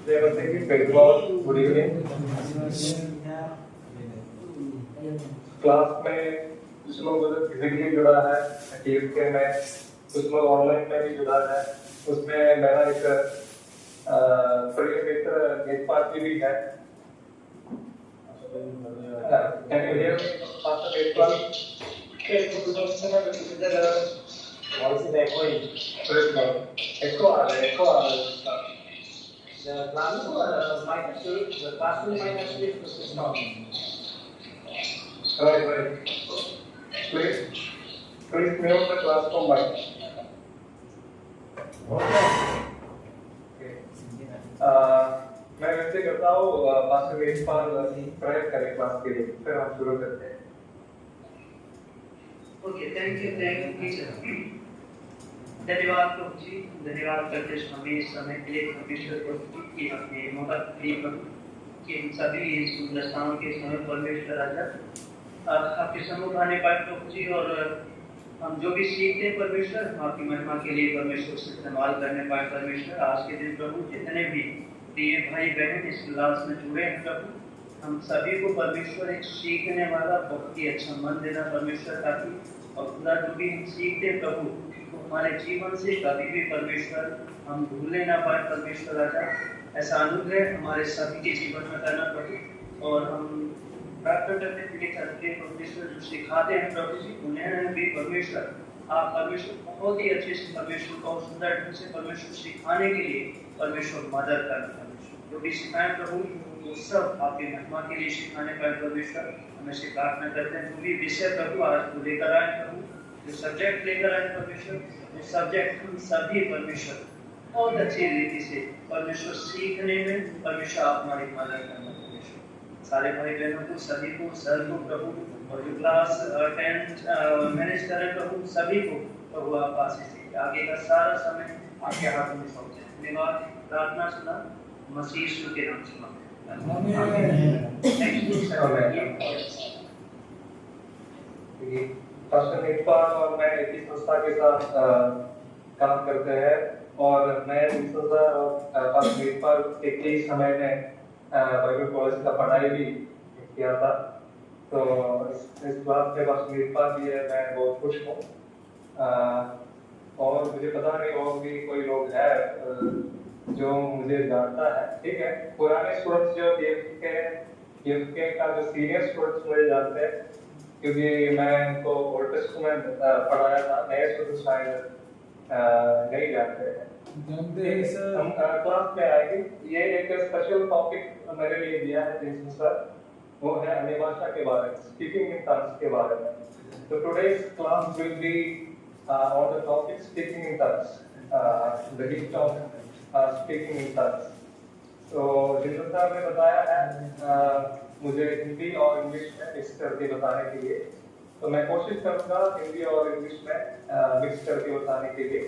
Good evening. Class में कुछ लोग फिजिकली जुड़ा है के में, कुछ लोग ऑनलाइन में भी जुड़ा है। उसमें मेरा एक प्रिय मित्र नेतपाल भी है। Can you hear me, Pastor Netpal? Voice is echoing. Echo आ रहा है। The classroom might actually, the classroom might actually switch on. Right. Please mute the classroom mic. Okay. मैं वैसे करता हूँ पास्टर नेतपाल प्रेयर करें क्लास के लिए, फिर हम शुरू करते हैं। Okay, thank you teacher. धन्यवाद प्रभु जी, धन्यवाद करते समय समय के लिए परमेश्वर प्रभु की अपने मौका दिए प्रभु कि हम सभी इस सुंदर शाम के समय परमेश्वर राजा आपके सम्मुख आने पाए प्रभु जी, और हम जो भी सीखते हैं परमेश्वर हम आपकी महिमा के लिए परमेश्वर से इस्तेमाल करने पाए परमेश्वर। आज के दिन प्रभु जितने भी प्रिय भाई बहन इस क्लास में जुड़े हैं प्रभु, हम सभी को परमेश्वर एक सीखने वाला बहुत ही अच्छा मन देना परमेश्वर, ताकि और खुदा जो भी हम सीखते हैं प्रभु हमारे जीवन से कभी भी परमेश्वर हम भूलने ना पाए परमेश्वर राजा। ऐसा अनुग्रह हमारे सभी के जीवन में करना प्रभु, और हम प्रार्थना करते हैं परमेश्वर जो सिखाते हैं प्रभु जी उन्हें भी परमेश्वर आप परमेश्वर बहुत ही अच्छे से परमेश्वर को सुंदर ढंग से परमेश्वर सिखाने के लिए परमेश्वर मदद करना परमेश्वर। जो भी सिखाएं प्रभु वो सब आपकी महिमा के लिए सिखाने पाए परमेश्वर। हमें से प्रार्थना करते हैं जो भी विषय प्रभु आज को लेकर आए प्रभु, जो सब्जेक्ट लेकर आए परमेश्वर, वो सब्जेक्ट हम सभी परमेश्वर बहुत अच्छी रीति से परमेश्वर सीखने में परमेश्वर आप हमारी मदद करना परमेश्वर। सारे भाई बहनों को सभी को सर को प्रभु, और जो क्लास टेंथ मैनेज कर रहे प्रभु सभी को प्रभु आप आशीष दीजिए। आगे का सारा समय आपके हाथ में सौंपते हैं। धन्यवाद, प्रार्थना सुना मसीह यीशु के नाम से मांगते हैं। Thank you sir. पास्टर नेतपाल और मैं एक ही संस्था के साथ काम करते हैं, और मैं इस संस्था और पास्टर नेतपाल एक ही समय में बाइबल कॉलेज का पढ़ाई भी किया था। तो इस क्लास में पास्टर नेतपाल भी है, मैं बहुत खुश हूँ। और मुझे पता नहीं और भी कोई लोग है जो मुझे जानता है, ठीक है। पुराने स्टूडेंट्स जो के का जो सीनियर स्टूडेंट्स मुझे जानते हैं, क्योंकि मैं उनको ओल्ड टेस्टामेंट पढ़ाया था। नए स्टूडेंट्स शायद नहीं जानते हैं। हम क्लास में आएंगे। ये एक स्पेशल टॉपिक मेरे लिए दिया है जिस सर, वो है अन्य भाषा के बारे में, स्पीकिंग इन टंग्स के बारे में। तो today's class will be on the topic speaking in tongues, the gift of speaking in tongues. तो जिन सर ने बताया है मुझे हिंदी और इंग्लिश में मिक्स करके बताने के लिए, तो मैं कोशिश करूंगा हिंदी और इंग्लिश में मिक्स करके बताने के लिए।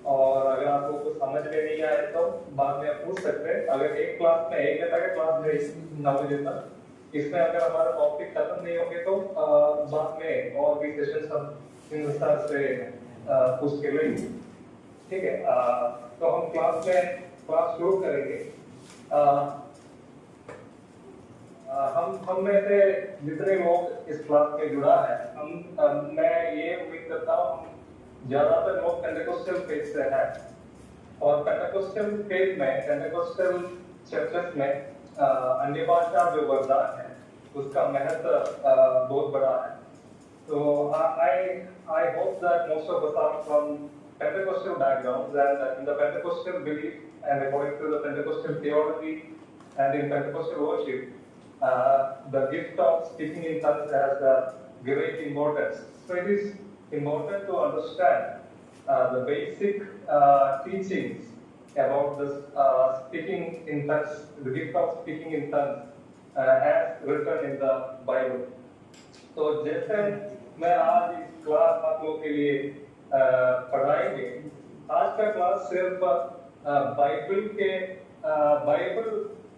और अगर आपको कुछ समझ में नहीं आए तो बाद में आप पूछ सकते हैं। अगर एक क्लास में 1 घंटा का क्लास है 9 बजे तक, इसमें अगर हमारा टॉपिक खत्म नहीं होंगे तो बाद में और भी सेशन हम हिंदुस्तान से पूछ के लेंगे, ठीक है। तो हम क्लास शुरू करेंगे। हम में से जितने लोग इस क्लास में जुड़ा है, मैं ये उम्मीद करता हूँ ज्यादातर लोग पेंटेकोस्टल फेथ से हैं, और पेंटेकोस्टल फेथ में, पेंटेकोस्टल चर्चेस में अन्य भाषा जो वरदान है उसका महत्व बहुत बड़ा है। तो I hope that most of us are from Pentecostal backgrounds, and in the Pentecostal belief and according to the Pentecostal theology and in Pentecostal worship, the gift of speaking in tongues has a great importance. So it is important to understand the basic teachings about this speaking in tongues, the gift of speaking in tongues as written in the Bible. तो जैसे मैं आज इस class आप लोगों के लिए पढ़ाएंगे, आज का क्लास सिर्फ बाइबल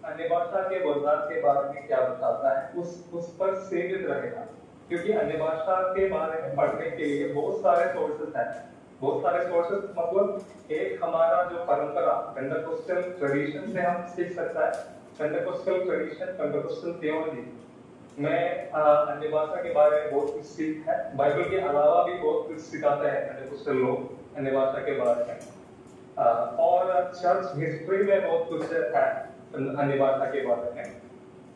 अन्य भाषा के वरदान के बारे में क्या बताता है उस पर सीमित रहेगा, क्योंकि अन्य भाषा के बारे में पढ़ने के लिए बहुत सारे सोर्सेस हैं। बहुत सारे सोर्सेस मतलब एक हमारा जो परंपरा पेंटेकोस्टल ट्रेडिशन से हम सीख सकता है। पेंटेकोस्टल ट्रेडिशन, पेंटेकोस्टल थियोलॉजी में अन्य भाषा के बारे में बहुत कुछ सीख है। बाइबल के अलावा भी बहुत कुछ सिखाते हैं पेंटेकोस्टल लोग अन्य भाषा के बारे में। और चर्च हिस्ट्री में बहुत कुछ है अन्य भाषा के बारे में।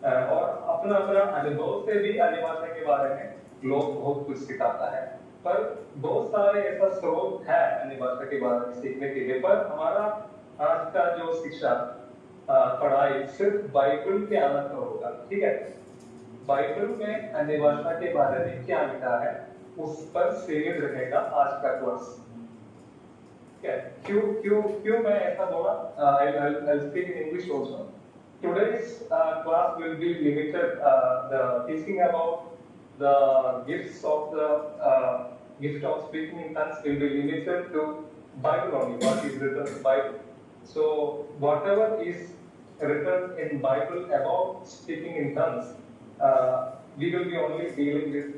और अपना अपना अनुभव से भी अन्य भाषा के बारे में लोग बहुत कुछ सिखाता है। पर बहुत सारे ऐसा स्रोत है अन्य भाषा के बारे में सीखने के लिए। पर हमारा आज का जो शिक्षा पढ़ाई सिर्फ बाइबल के आधार पर होगा, ठीक है। बाइबल में अन्य भाषा के बारे में क्या लिखा है उस पर सीमित रहेगा आज का कोर्स। क्यों क्यों क्यों मैं ऐसा बोला? I'll speak in English also. Today's class will be limited. The teaching about the gifts of the gift of speaking in tongues will be limited to Bible only. What is written in Bible. So whatever is written in Bible about speaking in tongues, we will be only dealing with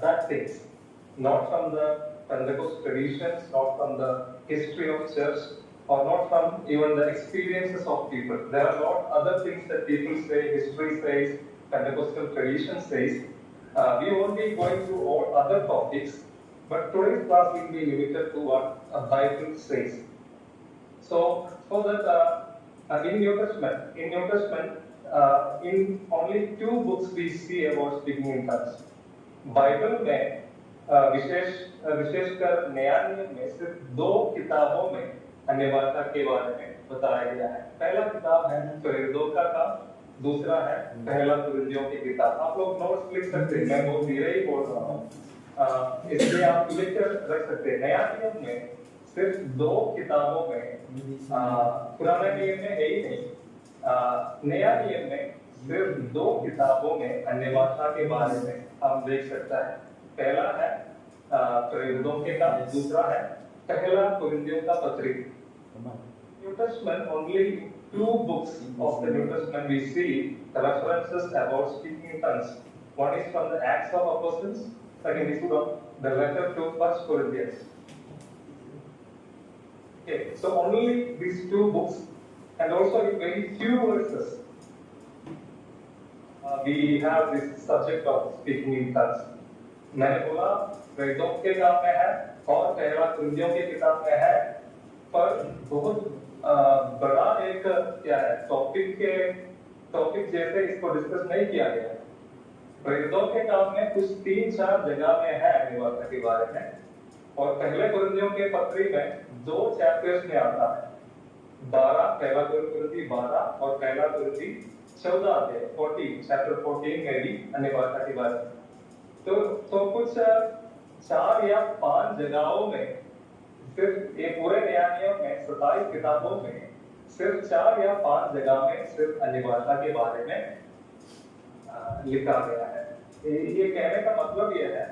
that things, not from the Pentecost traditions, not from the history of church, or not from even the experiences of people. There are a lot other things that people say, history says, Pentecostal tradition says. We won't be going through all other topics, but today's class will be limited to what a Bible says. So that in New Testament, in only 2 books we see about speaking in tongues. Bible में विशेषकर नया नियम में सिर्फ 2 किताबों में अन्य भाषा के बारे में बताया गया है। पहला किताब है प्रेरितों का काम, दूसरा है पहला कुरिन्थियों की किताब। आप लोग नोट्स लिख सकते हैं, मैं बहुत धीरे ही बोल रहा हूँ, इसलिए आप लिख कर रख सकते हैं। नया नियम में सिर्फ 2 किताबों में, पुराने नियम में है ही नहीं, नया नियम में सिर्फ 2 किताबों में अन्य भाषा के बारे में हम देख सकता है। पहला है प्रेरितों के काम, दूसरा है पहला कुरिन्थियों का पत्री। New Testament, only 2 books of the New Testament we see the references about speaking in tongues. One is from the Acts of Apostles, second is from the letter to First Corinthians. Okay, so only these 2 books, and also in very few verses we have this subject of speaking in tongues. मैंने बोला प्रेरितों के काम में है और पहला कुरिन्थियों की किताब में है, पर बहुत बड़ा एक क्या है टॉपिक जैसे इसको डिस्कस नहीं किया गया है। प्रेरितों के काम में कुछ 3-4 जगह में है अन्य भाषा के बारे में, और पहले कुरिन्थियों के पत्री में 2 चैप्टर्स में आता है, 12 पहला कुरिन्थी 12 और पहला कुरिन्थी 14 अध्याय 14 चैप्टर 14 में भी अन्य भाषा के बारे में। तो कुछ 4 या 5 जगहों में सिर्फ ये पूरे नया नियम में 27 किताबों में सिर्फ 4 या 5 जगह में सिर्फ अन्य भाषा के बारे में लिखा गया है। ये कहने का मतलब ये है,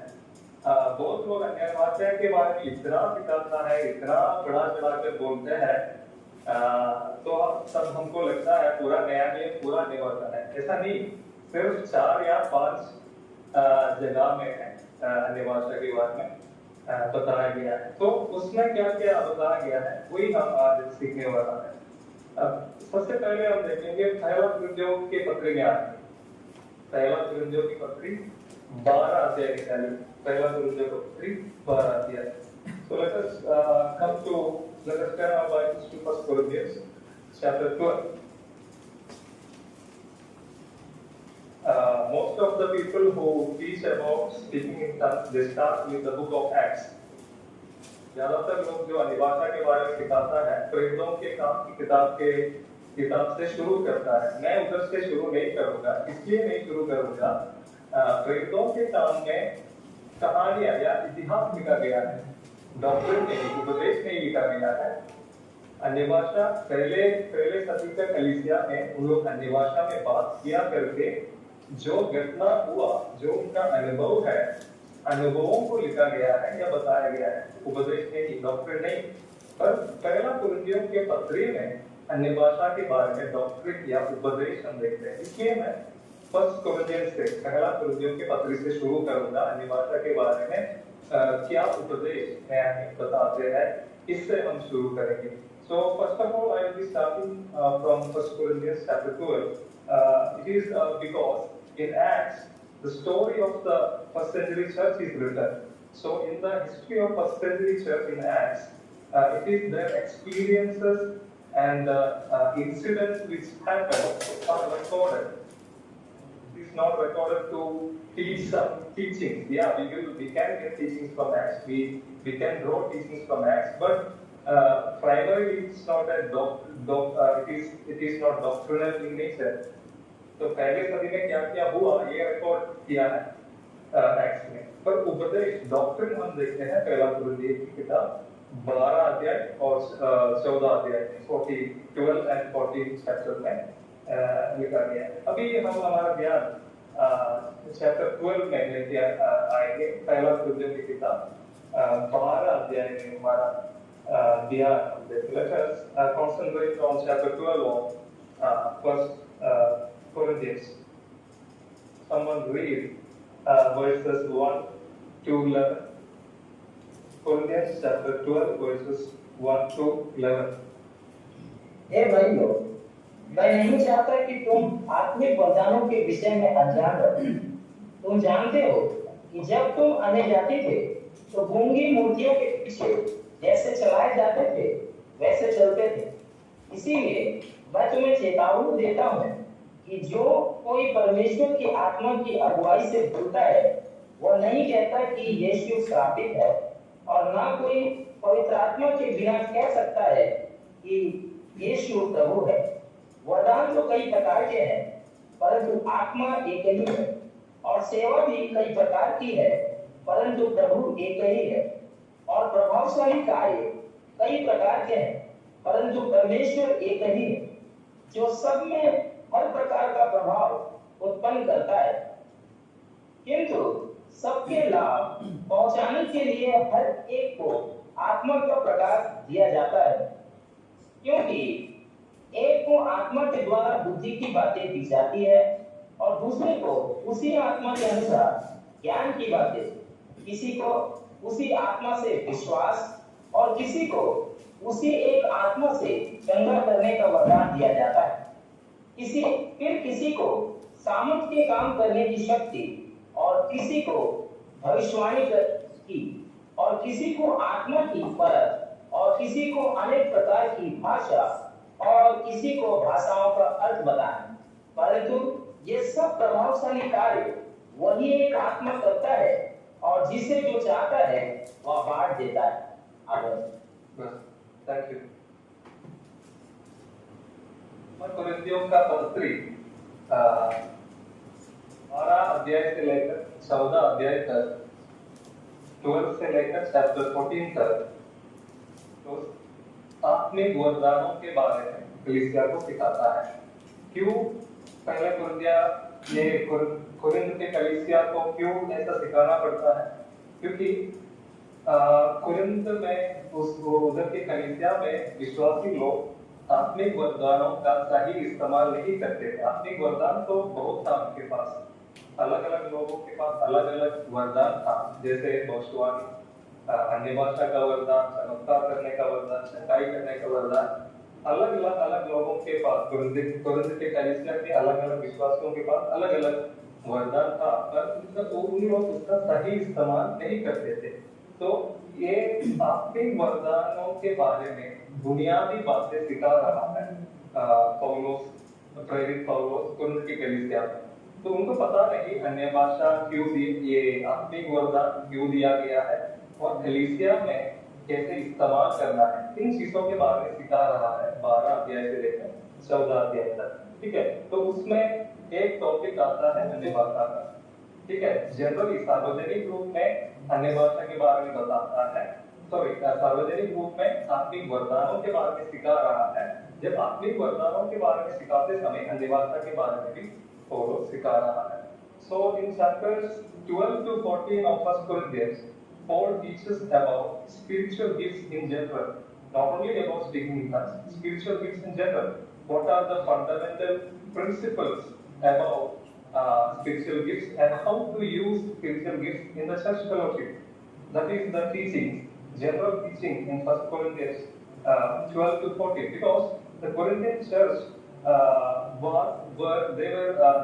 बहुत लोग अन्य भाषा के बारे में इतना सिखाता है, इतना बढ़ा चढ़ा कर बोलते हैं, तो तब हमको लगता है पूरा नया नियम पूरा अन्य भाषा है। ऐसा नहीं, सिर्फ 4 या 5 जगह में है अन्य भाषा के बारे में बताया गया है। तो उसमें क्या क्या बताया गया है वही हम आज सीखने वाला है। सबसे पहले हम देखेंगे पहला कुरिन्थियों के पत्री में आते हैं। पहला कुरिन्थियों की पत्री 12 अध्याय निकालिए। पहला कुरिन्थियों की पत्री 12 अध्याय। So let us turn our Bibles to 1 Corinthians chapter 12. Most of the people who teach about speaking in tongues, they start with the book of Acts. ज्यादातर लोग जो अन्य भाषा के बारे में सिखाता है प्रेरितों के काम की किताब से शुरू करता है। मैं उधर से शुरू नहीं करूंगा, इसलिए नहीं शुरू करूंगा। प्रेरितों के काम में कहानियां या इतिहास लिखा गया है, डॉक्ट्रिन नहीं, उपदेश नहीं लिखा गया है। अन्य भाषा पहले सदी का कलीसिया में उन लोग अन्य भाषा में बात किया करके जो घटना हुआ, जो उनका अनुभव है, अनुभवों को लिखा गया है या बताया गया है, उपदेश नहीं, डॉक्ट्रिन नहीं। पर पहला कुरिन्थियों के पत्री में अन्य भाषा के बारे में डॉक्ट्रिन या उपदेश हम देखते हैं। इसलिए मैं फर्स्ट कोरिन्थियंस से, पहला कुरिन्थियों के पत्री से शुरू करूंगा अन्य भाषा के बारे में क्या उपदेश नया बताते हैं, इससे हम शुरू करेंगे. So first of all, I will be starting from 1 Corinthians chapter 12. It is because in Acts, the story of the first century church is written. So in the history of first century church in Acts, it is their experiences and incidents which happened are recorded. Is not recorded to teach some teachings. Yeah, we can get teachings from Acts. We can draw teachings from Acts, but primarily it's not a it is not doctrinal in nature. तो पहले सदी में क्या क्या हुआ ये record किया है एक्ट्स में. पर उपदेश डॉक्ट्रिन हम देखते हैं पहला कुरिन्थियों की किताब 12 अध्याय और 14 अध्याय 12 and 14 चैप्टर में लिखा गया है. अभी हम हमारा ध्यान चैप्टर 12 में लेके आएंगे. पहला कुरिन्थियों की किताब 12 अध्याय में हमारा ध्यान. Let us concentrate on chapter 12 of first Corinthians. Someone read verses 1 to 11. Corinthians chapter 12 verses 1 to 11. हे भाइयों, मैं नहीं चाहता कि तुम आत्मिक वरदानों के विषय में अज्ञान रहो. तुम जानते हो कि जब तुम अन्य जाति थे तो गूंगी मूर्तियों के पीछे जैसे चलाए जाते थे वैसे चलते थे. इसीलिए मैं तुम्हें चेतावनी देता हूँ कि जो कोई परमेश्वर की आत्मा की अगुवाई से बोलता है वह नहीं कहता कि यीशु श्रापित है, और ना कोई पवित्र आत्मा के बिना कह सकता है कि यीशु प्रभु है. वरदान तो कई प्रकार के हैं, परंतु आत्मा एक ही है, और सेवा भी कई प्रकार की है, परंतु प्रभु एक ही है. और प्रभावशाली कार्य कई प्रकार के हैं, परंतु परमेश्वर एक ही है, जो सब में हर प्रकार का प्रभाव उत्पन्न करता है. किंतु सबके लाभ पहुंचाने के लिए हर एक को आत्मा का प्रकाश दिया जाता है, क्योंकि एक को आत्मा के द्वारा बुद्धि की बातें दी जाती है और दूसरे को उसी आत्मा के अनुसार ज्ञान की बातें, किसी को उसी आत्मा से विश्वास और किसी को उसी एक आत्मा से चंगा करने का वरदान दिया जाता है. किसी को सामर्थ के काम करने की शक्ति, और किसी को भविष्यवाणी की, और किसी को आत्मा की परख, और किसी को अनेक प्रकार की भाषा, और किसी को भाषाओं का अर्थ बताना. परंतु ये सब प्रभावशाली कार्य वही एक आत्मा करता है, और जिसे जो चाहता है वह बांट देता है. Thank you. कुरिन्थियों का पत्री 12 अध्याय से लेकर 14 अध्याय तक, 12 से लेकर चैप्टर 14 तक तो आत्मिक वरदानों के बारे में कलीसिया को सिखाता है. क्यों पहले कुरिन्थ के कलीसिया को क्यों ऐसा सिखाना पड़ता है? क्योंकि कुरिन्थ में उधर के कलीसिया में विश्वासी लोग आत्मिक वरदानों का सही इस्तेमाल नहीं करते थे. आत्मिक वरदान तो बहुत था उनके पास, अलग अलग लोगों के पास अलग अलग वरदान था, जैसे भविष्यवाणी, अन्य भाषा का वरदान, चमत्कार करने का वरदान, चंगाई करने का वरदान. अलग लोगों के पास, कुरिन्थ के कलीसिया के अलग अलग विश्वासियों के पास अलग अलग वरदान था, पर उन लोग उसका सही इस्तेमाल नहीं करते थे. तो ये आत्मिक वरदानों के बारे में बुनियादी बातें सिखा रहा है प्रेरित पौलुस कुरिन्थ की कलीसिया में. तो उनको पता नहीं अन्य भाषा क्यों ये आत्मिक वरदान क्यों दिया गया है और कलीसिया में कैसे इस्तेमाल करना है. इन चीजों के बारे में सिखा रहा है 12 अध्याय से लेकर 14 अध्याय तक. ठीक है, तो उसमें एक टॉपिक आता है अन्य भाषा का. ठीक है, जनरली सार्वजनिक रूप में अन्य भाषा के बारे में बताता है, सार्वजनिक रूप में आत्मिक वरदानों के बारे में सिखा रहा है. जब आत्मिक वरदानों के बारे में सिखाते समय अन्य भाषा के बारे में भी पौलुस सिखा रहा है. So in chapters 12 to 14 of 1 Corinthians, Paul teaches about spiritual gifts in general, not only about speaking in tongues, spiritual gifts in general. What are the fundamental principles about spiritual gifts and how to use spiritual gifts in the church fellowship? That is the teaching, general teaching in 1 Corinthians 12 to 14, because the Corinthian church the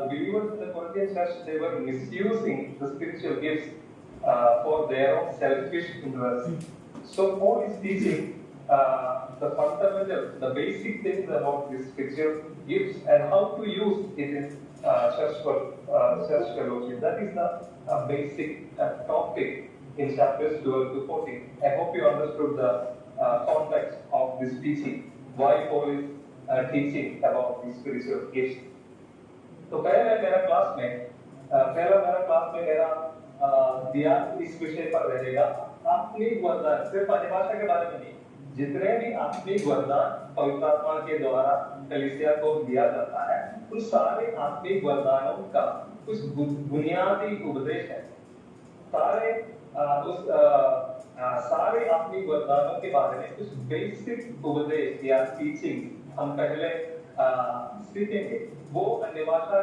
believers in the Corinthian church, they were misusing the spiritual gifts for their own selfish interests. So Paul is teaching the fundamental, the basic things about these spiritual gifts and how to use it in church fellowship. That is the basic topic in chapters 12 to 14. I hope you understood the context of this teaching, why Paul is teaching about these spiritual gifts. तो पहला मेरा class में मेरा ध्यान इस विषय पर रहेगा, आत्मिक वरदान। सिर्फ अधिभाषा के बारे में नहीं, जितने भी आत्मिक वरदान पवित्र आत्मा के द्वारा कलीसिया को दिया जाता है, उन सारे आत्मिक वरदानों का कुछ बुनियादी उपदेश है। सारे आत्मिक वरदानों के बारे में कुछ बेसिक उपदेश या टीचिंग हम पहले सीखेंगे। वो अन्य भाषा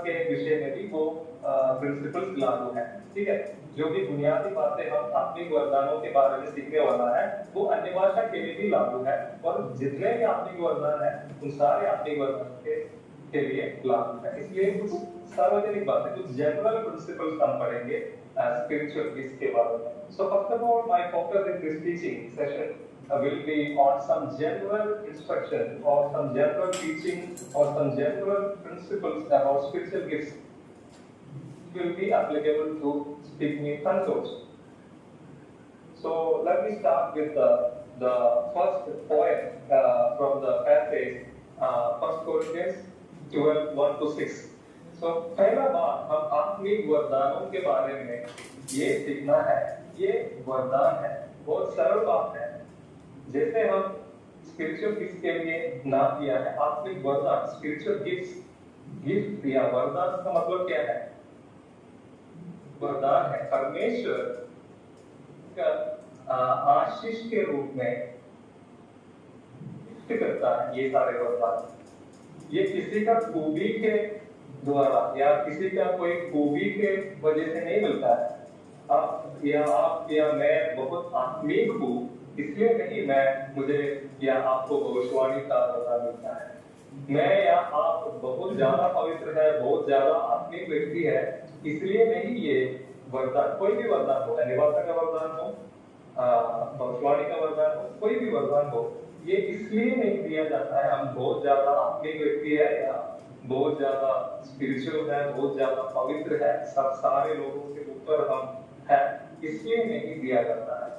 के विषय में भी वो प्रिंसिपल्स लागू है, ठीक है। जो भी बुनियादी बातें हम आत्मिक वरदानों के बारे में सीखने वाला है, वो अन्य भाषा के लिए भी लागू है, और जितने भी आत्मिक वरदान है, उन सारे आत्मिक वरदान के लिए लागू है। इसलिए कुछ सार्वजनिक बातें, कुछ जनरल प्रिंसिपल्स हम पढ़ेंगे spiritual gifts के बारे में। So first of all, my focus in this teaching session will be on some general instruction or some general teaching or some general principles about spiritual gifts will be applicable to speaking tongues. So let me start with the first point from the passage, 1 Corinthians 12, 1 to 6. तो पहला बात हम आत्मिक वरदानों के बारे में ये सीखना है। ये वरदान है, बहुत सरल बात है। जैसे हम स्पिरिचुअल गिफ्ट के लिए नाम दिया है आत्मिक वरदान, स्पिरिचुअल गिफ्ट या वरदान का मतलब क्या है? वरदान है परमेश्वर का आशीष के रूप में गिफ्ट करता है। ये सारे वरदान ये किसी का खूबी के द्वारा या किसी का कोई खूबी के वजह से नहीं मिलता है। आप या मैं बहुत आत्मिक हूँ, इसलिए नहीं मुझे या आपको भविष्यवाणी का वरदान मिलता है। मैं या आप बहुत ज्यादा पवित्र है, बहुत ज्यादा आत्मिक व्यक्ति है, इसलिए नहीं ये वरदान, कोई भी वरदान हो, निवासा का वरदान हो, भविष्यवाणी का वरदान हो, कोई भी वरदान हो, ये इसलिए नहीं दिया जाता है हम बहुत ज्यादा आत्मिक व्यक्ति है या बहुत ज्यादा स्पिरिचुअल है, बहुत ज्यादा पवित्र है, सब सारे लोगों के ऊपर हम है, इसलिए नहीं दिया जाता है।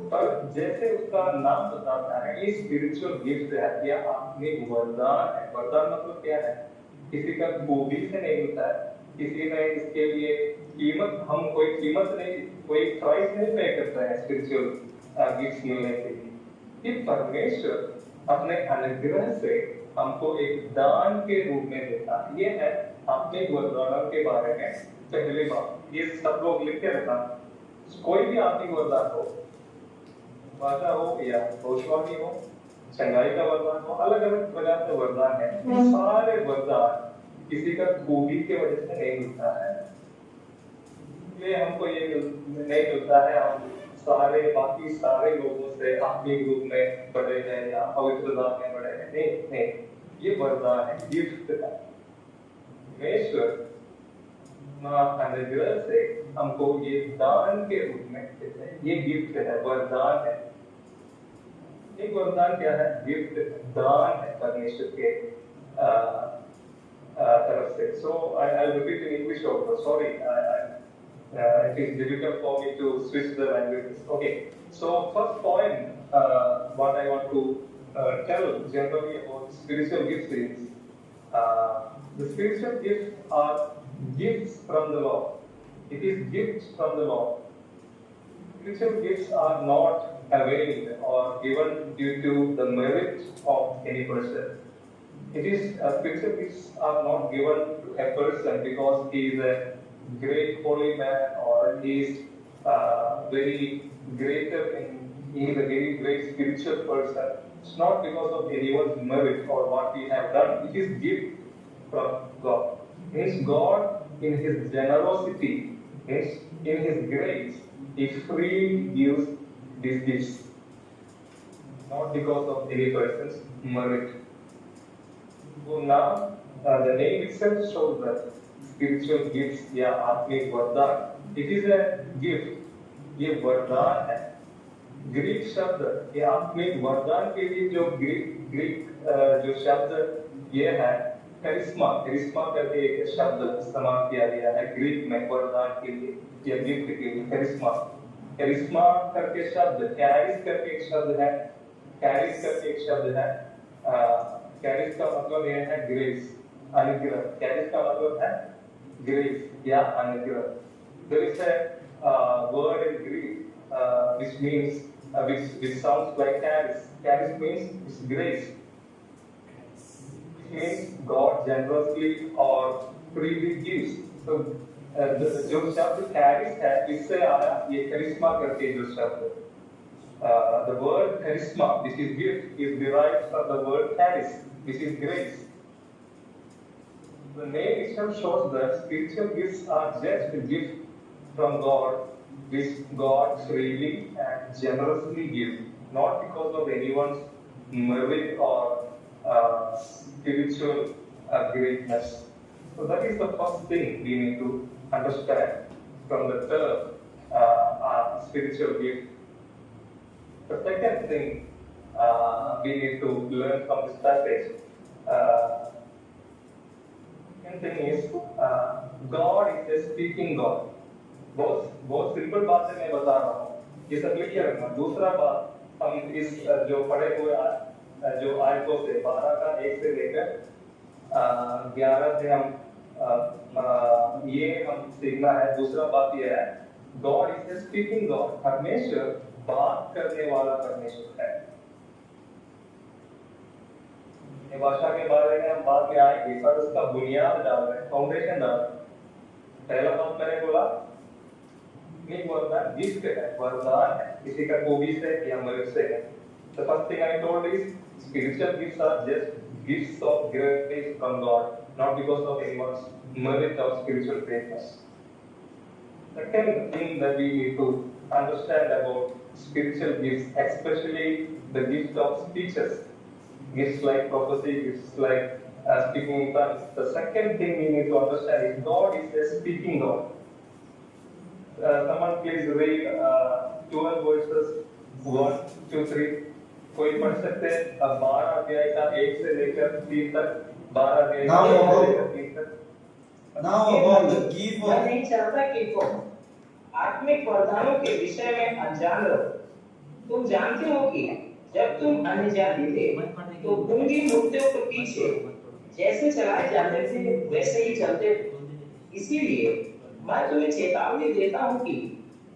पर जैसे उसका नाम बताता है, ये स्पिरिचुअल गिफ्ट है या आत्मिक वरदान है। वरदान मतलब क्या है? किसी का खूबी से नहीं मिलता है, किसी ने इसके लिए कीमत, हम कोई कीमत नहीं, कोई प्राइस नहीं पे करता है स्पिरिचुअल गिफ्ट मिलने के लिए। कि परमेश्वर अपने अनुग्रह से हमको एक दान के रूप में देता है। ये है आत्मिक वरदानों के बारे में पहली बात। ये सब लोग लिख के रखना, कोई भी आत्मिक वरदान हो, भाषा हो या भविष्यवाणी हो, चंगाई का वरदान हो, अलग अलग प्रकार के वरदान है। सारे वरदान किसी का खूबी के वजह से नहीं मिलता है, इसलिए हमको ये नहीं मिलता है हम बाकी सारे लोगों से आत्मिक रूप में बड़े हैं या पवित्रता में बड़े हैं। नहीं, ये वरदान है, गिफ्ट है। परमेश्वर अनुग्रह से हमको ये दान के रूप में देते हैं। ये गिफ्ट है, वरदान है। एक वरदान क्या है? गिफ्ट, दान है परमेश्वर के तरफ से। So I'll repeat in English also. Sorry, it is difficult for me to switch the languages. Okay, so first point, what I want to tell generally about spiritual gifts is the spiritual gifts are gifts from the Lord. It is gifts from the Lord. Spiritual gifts are not availed or given due to the merit of any person. It is spiritual gifts are not given to a person because he is a great holy man or he is very greater he is a very great spiritual person. It's not because of anyone's merit or what we have done. It is gift from God. Means God in His generosity In His grace, He freely gives these gifts, not because of any person's merit. So now, the name itself shows that spiritual gifts या आत्मिक वरदान, it is a gift, ये वरदान है। Greek शब्द ये आत्मिक वरदान के लिए जो ग्रीक जो शब्द ये है करिश्मा करके एक शब्द इस्तेमाल किया गया है ग्रीक में वरदान के लिए या गिफ्ट के लिए करिश्मा करके शब्द कैरिस करके एक शब्द है कैरिस का मतलब यह है ग्रेस अनुग्रह कैरिस का मतलब है ग्रेस या अनुग्रह there is a word in Greek which means which sounds like charis means it's grace. It means God generously or freely gives. So जो शब्द charis है इससे आया ये करिश्मा करके जो शब्द the word charisma which is gift is derived from the word charis which is grace. The name itself shows that spiritual gifts are just a gift from God which God freely and generously gives, not because of anyone's merit or spiritual greatness. So that is the first thing we need to understand from the term spiritual gift. The second thing we need to learn from this passage second thing is God is a speaking God. बहुत simple बात है मैं बता रहा हूँ ये सब clear रखना दूसरा बात हम इस जो पढ़े हुए जो आयतों से 12 का 1 से लेकर 11 से हम ये हम सीखना है दूसरा बात ये है God is a speaking God परमेश्वर बात करने वाला परमेश्वर है ये भाषा के बारे में हम बाद में आएंगे पर उसका बुनियाद डाल रहे हैं फाउंडेशन डाल रहे हैं पहला बात मैंने बोला एक वरदान गिफ्ट है वरदान है किसी का कोबी से या मृत से है the first thing I told is spiritual gifts are just gifts of grace from God not because of anyone's merit or spiritual greatness. Second thing that we need to understand about spiritual gifts especially the gift of speeches gifts like prophecy gifts like speaking in tongues the second thing we need to understand is God is a speaking God. Someone please read 12 verses 1 2 3 कोई पढ़ सकते हैं 12 अध्याय का 1 से लेकर 3 तक 12 अध्याय का 1 से लेकर 3 तक Now about the gift मैं of नहीं चाहता कि तुम आत्मिक वरदानों के विषय में अनजान रहो तुम जानते हो कि जब तुम अन्यजाति थे तो गूंगी मूर्तियों के पीछे जैसे चलाए जाते थे वैसे ही चलते थे इसीलिए मैं तुम्हें चेतावनी देता हूँ कि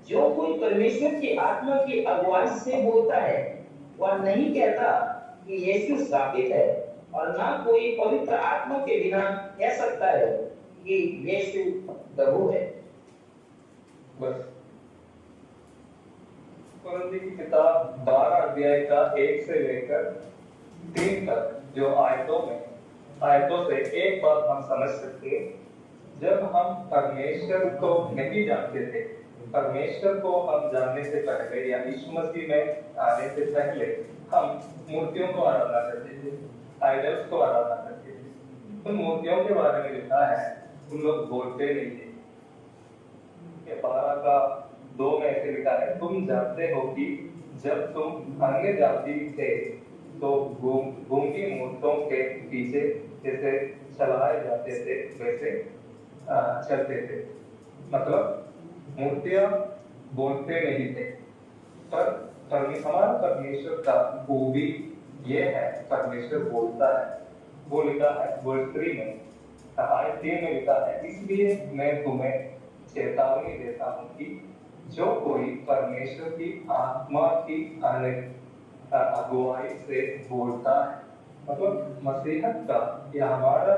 जो कोई परमेश्वर की आत्मा की अगुवाई से बोलता है वह नहीं कहता कि यीशु स्थापित है और ना कोई पवित्र आत्मा के बिना कह सकता है कि यीशु प्रभु है बस कुरान की किताब 12 अध्याय का 1 से लेकर 3 तक जो आयतों से एक बात हम समझ सकते हैं जब हम परमेश्वर को नहीं जानते थे परमेश्वर को हम जानने से पहले या यीशु मसीह में आने से पहले हम मूर्तियों को आराधना करते थे आइडल्स को आराधना करते थे उन मूर्तियों के बारे में लिखा है उन लोग बोलते नहीं थे 12 का 2 में ऐसे लिखा है तुम जानते हो कि जब तुम अन्य जाति थे तो गूंगी मूर्तियों के पीछे जैसे चलाए जाते थे वैसे चलते थे मतलब मूर्तियां बोलते नहीं थे पर हमारा परमेश्वर का खूबी ये है परमेश्वर बोलता है वो लिखा है वर्स 3 में आयत 3 में लिखा है इसलिए मैं तुम्हें चेतावनी देता हूँ कि जो कोई परमेश्वर की आत्मा की अगुवाई से बोलता है मतलब मसीहत का या हमारा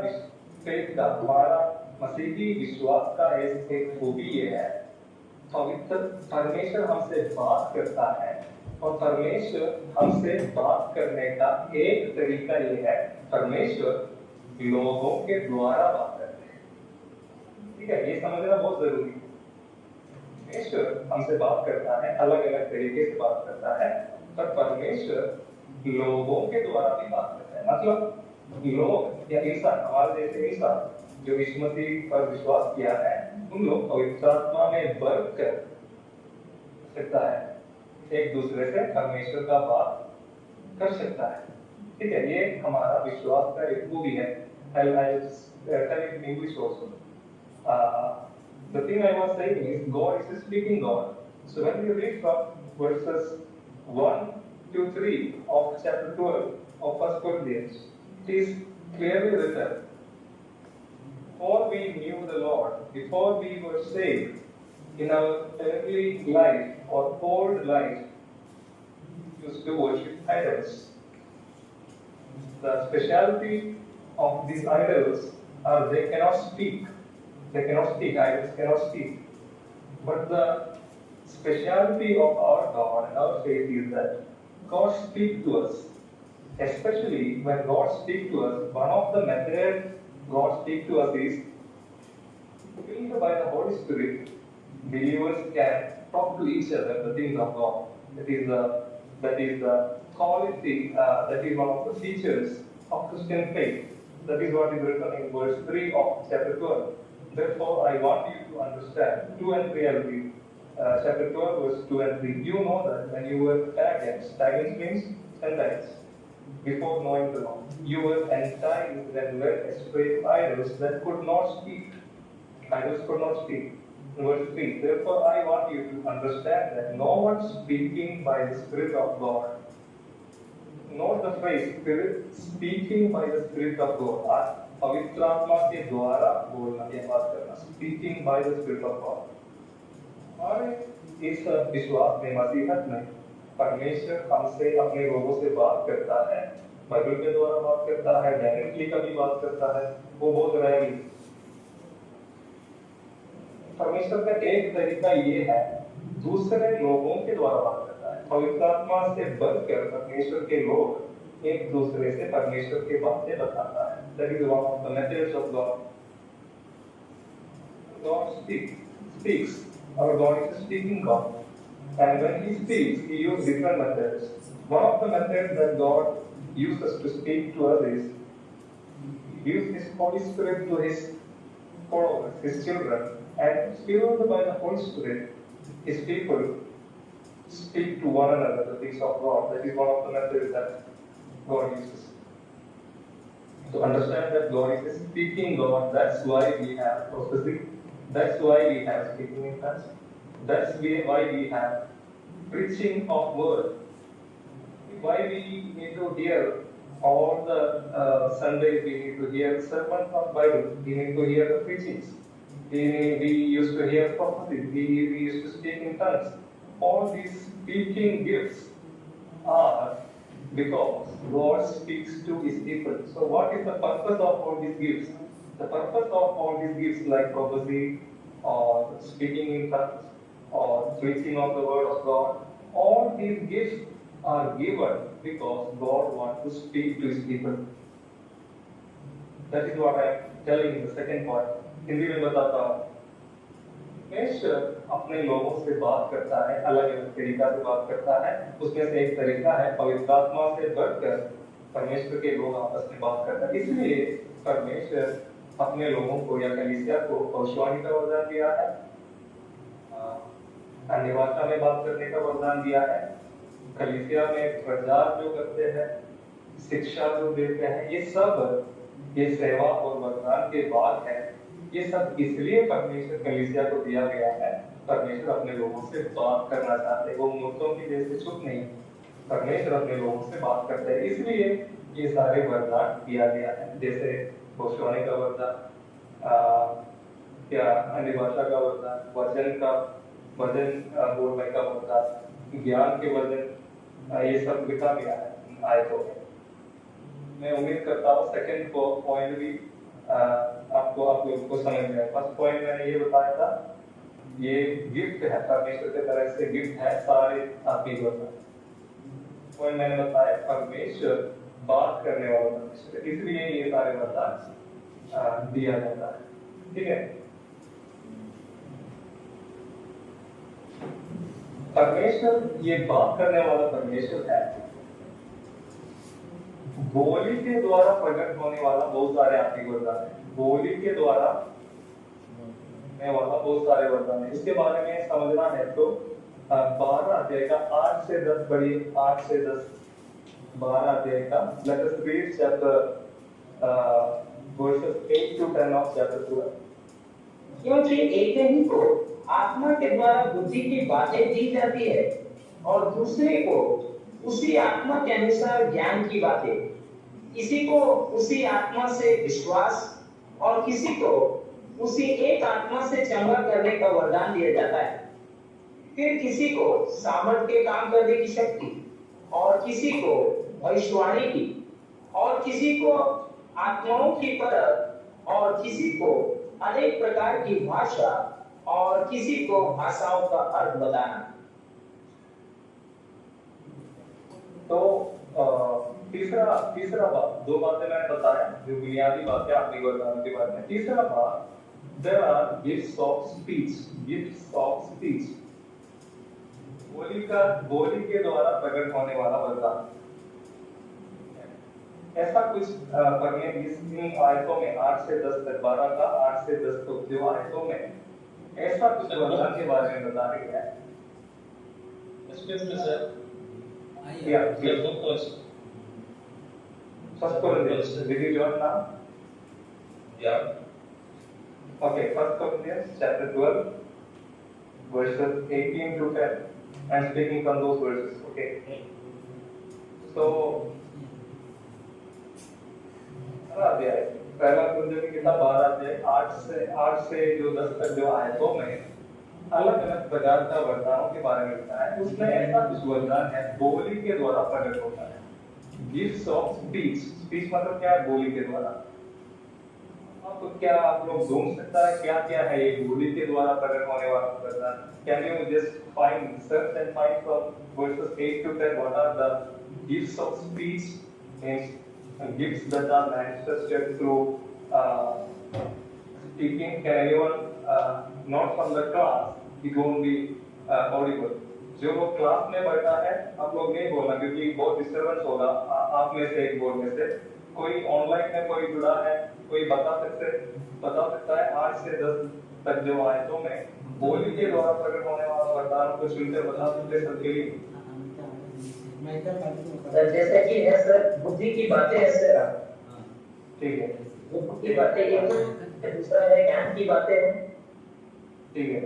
फेथ का हमारा मसीही विश्वास का एक खूबी ये है पवित्र परमेश्वर हमसे बात करता है और परमेश्वर हमसे बात करने का एक तरीका ये है परमेश्वर लोगों के द्वारा बात करते हैं ठीक है ये समझना बहुत जरूरी है परमेश्वर हमसे बात करता है, अलग अलग तरीके से बात करता है, पर परमेश्वर लोगों के द्वारा भी बात करता है। मतलब लोग या इंसान, हमारे जैसे इंसान जो यीशु मसीह पर विश्वास किया है, उन लोग पवित्र आत्मा में बढ़ कर सकता है, एक दूसरे से परमेश्वर का बात कर सकता है। ठीक है, ये हमारा विश्वास का एक खूबी है। I'll tell it in English also. The thing I was saying is God is a speaking God. So when we read from verses 1 to 3 of chapter 12 of 1 Corinthians, it is clearly written, before we knew the Lord, before we were saved, in our earthly life or old life, we used to worship idols. The speciality of these idols are they cannot speak. They cannot speak. Idols cannot speak. But the speciality of our God and our faith is that God speaks to us. Especially when God speaks to us, one of the methods God speaks to us is filled by the Holy Spirit. Believers can talk to each other the things of God. That is the quality. That is one of the features of Christian faith. That is what is written in verse 3 of chapter 12. Therefore, I want you to understand 2 and 3. I'll read chapter 12, verse 2 and 3. You know that when you were pagans means Gentiles, before knowing the Lord, you were enticed and led astray to idols that could not speak. Idols could not speak. Verse 3. Therefore, I want you to understand that no one speaking by the Spirit of God. Note the phrase, Spirit speaking by the Spirit of God. पवित्र आत्मा के द्वारा बोलना, ये बात करना, speaking by the Spirit of God. और इस विश्वास में, मसीहत में, परमेश्वर हमसे, अपने लोगों से बात करता है, बाइबल के द्वारा बात करता है, डायरेक्टली कभी बात करता है, वो बहुत रेयरली। परमेश्वर का एक तरीका ये है, दूसरे लोगों के द्वारा बात करता है। पवित्र आत्मा से बढ़कर परमेश्वर के लोग एक दूसरे से परमेश्वर की बातें बताता है। That is one of the methods of God. God speaks. Our God is a speaking God. And when He speaks, He uses different methods. One of the methods that God uses to speak to us is He gives His Holy Spirit to His followers, His children, and filled by the Holy Spirit, His people speak to one another the things of God. That is one of the methods that God uses. To understand that God is a speaking God, that's why we have prophecy, that's why we have speaking in tongues, that's why we have preaching of word, why we need to hear all the Sundays, we need to hear sermons of Bible, we need to hear the preachings, we used to hear prophecy, we used to speak in tongues. All these speaking gifts are because God speaks to His people. So what is the purpose of all these gifts? The purpose of all these gifts like prophecy or speaking in tongues or preaching of the word of God, all these gifts are given because God wants to speak to His people. That is what I am telling in the second point. Hindi में बताता हूँ, परमेश्वर अपने लोगों से बात करता है, अलग अलग तरीका से बात करता है। उसमें से एक तरीका है पवित्र आत्मा से बढ़कर परमेश्वर के लोग आपस में बात करते हैं। इसलिए परमेश्वर अपने लोगों को या कलीसिया को भविष्यवाणी का वरदान दिया है, अन्य भाषा में बात करने का वरदान दिया है, कलीसिया में प्रचार जो करते हैं, शिक्षा जो देते हैं, ये सेवा और वरदान के बाद है। ये सब इसलिए परमेश्वर कलीसिया को दिया गया है। परमेश्वर अपने लोगों से बात करना चाहते हैं, वो मूर्तों की जैसे चुप नहीं, परमेश्वर अपने लोगों से बात करते हैं, इसलिए ये सारे वरदान दिया गया है। जैसे भविष्यवाणी का वरदान, क्या अन्य भाषा का वरदान, वचन बोलने का वरदान, ज्ञान के वचन, ये सब लिखा गया है आयतों में। मैं उम्मीद करता हूँ सेकंड पॉइंट भी आप लोगों को समझ में आया। फर्स्ट पॉइंट मैंने ये बताया था, ये गिफ्ट है, परमेश्वर की तरफ से गिफ्ट है सारे आदमी को। पॉइंट मैंने बताया परमेश्वर बात करने वाला परमेश्वर, इसलिए ये सारे वरदान दिया जाता है। ठीक है, परमेश्वर ये बात करने वाला परमेश्वर है। बोली के द्वारा प्रकट होने वाला बहुत सारे आत्मिक वरदान है। बोली के द्वारा होने वाला बहुत सारे वरदान है। इसके बारे में समझना है तो 12 अध्याय का 8 से 10 पढ़िए। 8 से 10 12 अध्याय का let us read chapter verses 8 to 10 of chapter 12। क्योंकि एक ही को आत्मा के द्वारा बुद्धि की बातें दी जाती है और दूसरे को उसी आत्मा के अनुसार ज्ञान की बातें, किसी को उसी आत्मा से विश्वास और किसी को उसी एक आत्मा से चंगा करने का वरदान दिया जाता है। फिर किसी को सामर्थ के काम करने की शक्ति और किसी को भविष्यवाणी की और किसी को आत्माओं की परख और किसी को अनेक प्रकार की भाषा और किसी को भाषाओं का अर्थ बताना। तो तीसरा बात, दो बातें मैंने बताया जो बुनियादी बातें आत्मिक वरदानों के बारे में। तीसरा बात, there are gifts of speech. बोली के द्वारा प्रकट होने वाला वरदान। ऐसा कुछ पढ़िए इन आयतों में 8 से 10 तक, 12 का 8 से 10 तक जो आयतों में ऐसा कुछ वरदान के बारे में बताया गया है। Excuse me, sir. Yeah, There's no question. First Corinthians, did you join now? Yeah. Okay, First Corinthians chapter 12, verses 18 to 10. I'm speaking from those verses. Okay. So, पहला कुरिन्थियों की किताब 12 अध्याय 8 से जो 10 तक जो आयतों में अलग अलग प्रकार का वरदानों के बारे में बताया है। उसमें ऐसा कुछ वरदान है बोली के द्वारा प्रकट होता है। गिफ्ट्स ऑफ स्पीच मतलब क्या है? बोली के द्वारा। तो क्या आप लोग ढूंढ सकता है क्या क्या है ये बोली के द्वारा प्रकट होने वाला वरदान? Can you just search and find from versus 8 to 10 what are the gifts of speech and gifts that are manifested through speaking? Can anyone not from the class, it won't be audible. जो लोग class में बैठा है आप लोग नहीं बोलना क्योंकि बहुत डिस्टरबेंस होगा आप में से एक बोलने से। कोई ऑनलाइन में कोई जुड़ा है, कोई बता सकता है 8 से 10 तक जो आयतों में बोली के द्वारा प्रकट होने वाला वरदान को सुनकर बता सकते सबके लिए। जैसे कि है सर, बुद्धि की बातें है सर। ठीक है, बुद्धि की बातें एक है, दूसरा है ज्ञान की बातें है। ठीक है,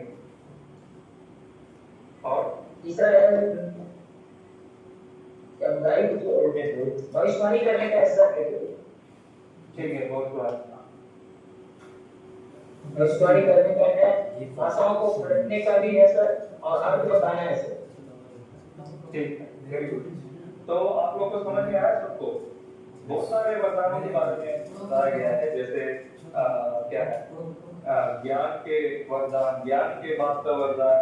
और तीसरा है गाइड को भविष्यवाणी करने का हिस्सा है। ठीक है, बहुत बात भविष्यवाणी करने का है, भाषाओं को पढ़ने का भी है सर और अर्थ बताना है सर। ठीक है, वेरी गुड। तो आप लोग को समझ में आया सबको? बहुत सारे वरदानों के बारे में बताया गया है, जैसे क्या है ज्ञान के वरदान, ज्ञान के बात का वरदान,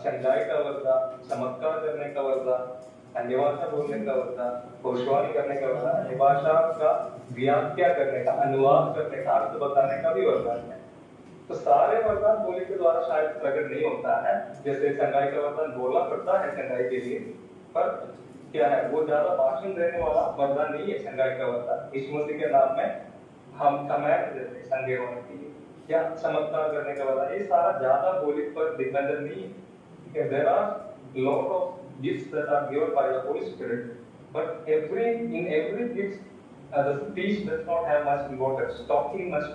चंगाई का वरदान, चमत्कार करने का वरदान, अन्य भाषा बोलने का वरदान, भविष्यवाणी करने का वरदान, अन्य भाषा का व्याख्या करने का, अनुवाद करने का, अर्थ बताने का भी वरदान है। तो सारे वरदान बोली के द्वारा शायद प्रकट नहीं होता है। जैसे चंगाई का वरदान बोलना पड़ता है चंगाई के लिए, पर क्या है वो ज्यादा भाषण देने वाला वरदान नहीं है। चंगाई का वरदान यीशु मसीह के नाम में हम कमांड देते हैं चंगे होने के लिए, या चमत्कार करने का वरदान, ये सारा ज्यादा बोली पर डिपेंडेंट नहीं है। There are lot of gifts that are given by the holy spirit, but in every gift the speech does not have much importance, talking does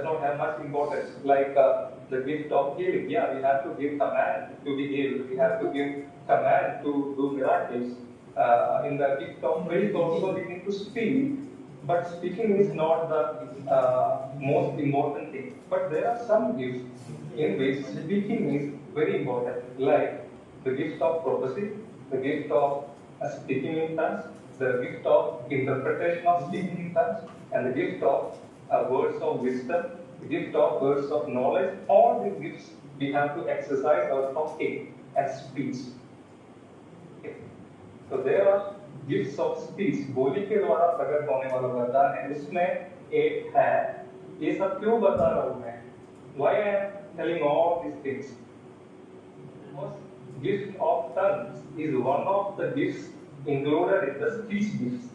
not have much importance. Like the gift of healing, yeah, we have to give command to be healed, we have to give command to do miracles. In the gift of praise also we need to speak, but speaking is not the most important thing. But there are some gifts in which speaking is very important, like the gift of prophecy, the gift of speaking in tongues, the gift of interpretation of speaking in tongues, and the gift of words of wisdom, the gift of words of knowledge. All these gifts we have to exercise our talking and speech. Okay. So there are gifts of speech. बोली के द्वारा प्रकट होने वाला वरदान है, उसमें एक है। ये सब क्यों बता रहा हूँ मैं? Why I am telling all these things? gift of tongues is one of the gifts included in the speech gifts.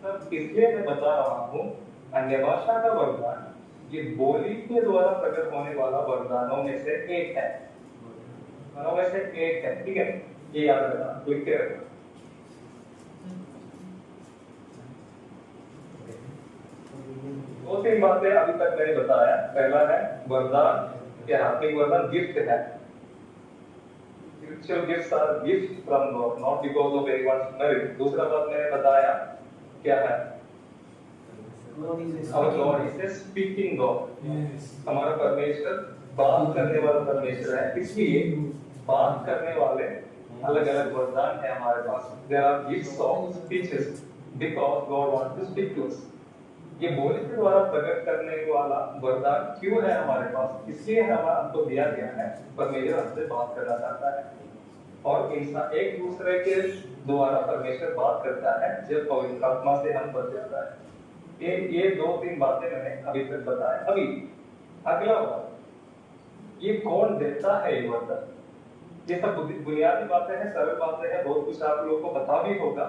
तब इसलिए मैं बता रहा हूँ अन्य भाषा का वरदान ये बोली के द्वारा प्रकट होने वाला वरदानों में से एक है, वरदानों में से एक है, ठीक है, ये याद रखना, लिख के रखना। दो तीन बातें अभी तक मैंने बताया, पहला है वरदान, क्या आत्मिक वरदान गिफ्ट है। Spiritual gifts are gifts from God, not because of anyone's merit. दूसरा बात मैंने बताया क्या है? Our God is a speaking God. हमारा परमेश्वर बात करने वाला परमेश्वर है, इसलिए बात करने वाले अलग अलग वरदान है हमारे पास। There are gifts of speeches because God wants to speak to us. ये बोली के द्वारा प्रकट करने वाला वरदान क्यों है हमारे पास? इसलिए हमको दिया गया है, परमेश्वर हमसे बात करना चाहता है और इंसान एक दूसरे के द्वारा परमेश्वर बात करता है जब पवित्र आत्मा से हम बच जाता है। ये दो तीन बातें मैंने अभी तक बताया। अभी अगला बात, ये कौन देता है ये वरदान? ये सब बुनियादी बातें हैं, सरल बातें हैं, बहुत कुछ आप लोगों को पता भी होगा,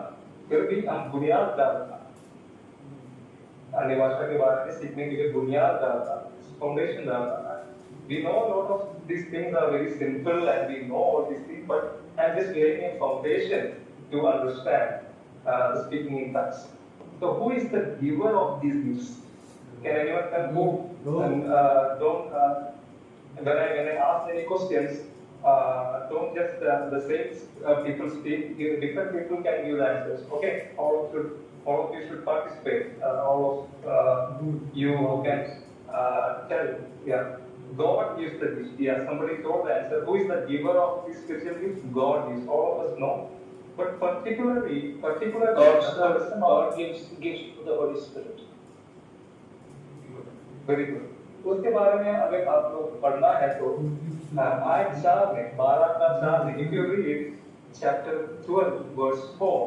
फिर भी हम बुनियाद डालना, अन्य भाषा के बारे में सीखने के लिए बुनियाद डालना, फाउंडेशन डालना। We know a lot of these things are very simple and we know all these things, but I'm just laying a foundation to understand the speaking in tongues. So who is the giver of these gifts? Can anyone come who? And when I ask any questions, don't just the same people speak. Different people can give answers. Okay, all of you should participate. All of you can tell. Yeah. God gives the gift. Yeah, somebody told the answer. Who is the giver of this spiritual gift? God is. All of us know. But particularly, God gives the Holy Spirit. Very good. उसके बारे में अगर आप लोग पढ़ना है तो आयत 4 में 12 का 4 में, if you read chapter 12 verse 4,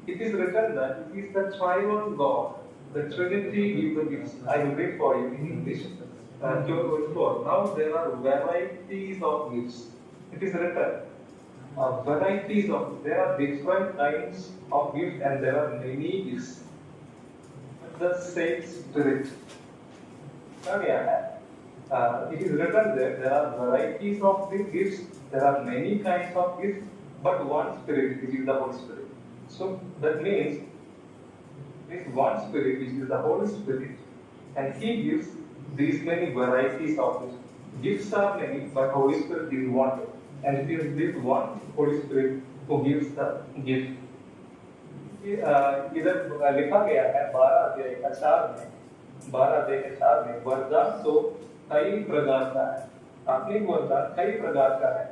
it is written that it is the triune God, the Trinity gives the gifts. I will read for you in English. 12 verse 4. Now there are varieties of gifts. It is written varieties of, there are different kinds of gifts and there are many gifts. The same Spirit. It is written there are varieties of these gifts, there are many kinds of gifts, but one Spirit, which is the Holy Spirit. So that means this one Spirit, which is the Holy Spirit, and He gives these many varieties of gifts. Gifts are many, but Holy Spirit is one, and it is this one Holy Spirit who gives the gift. इधर लिखा गया है 12 अध्याय का 4 में वरदान तो कई प्रकार का है, आत्मिक वरदान कई प्रकार का है,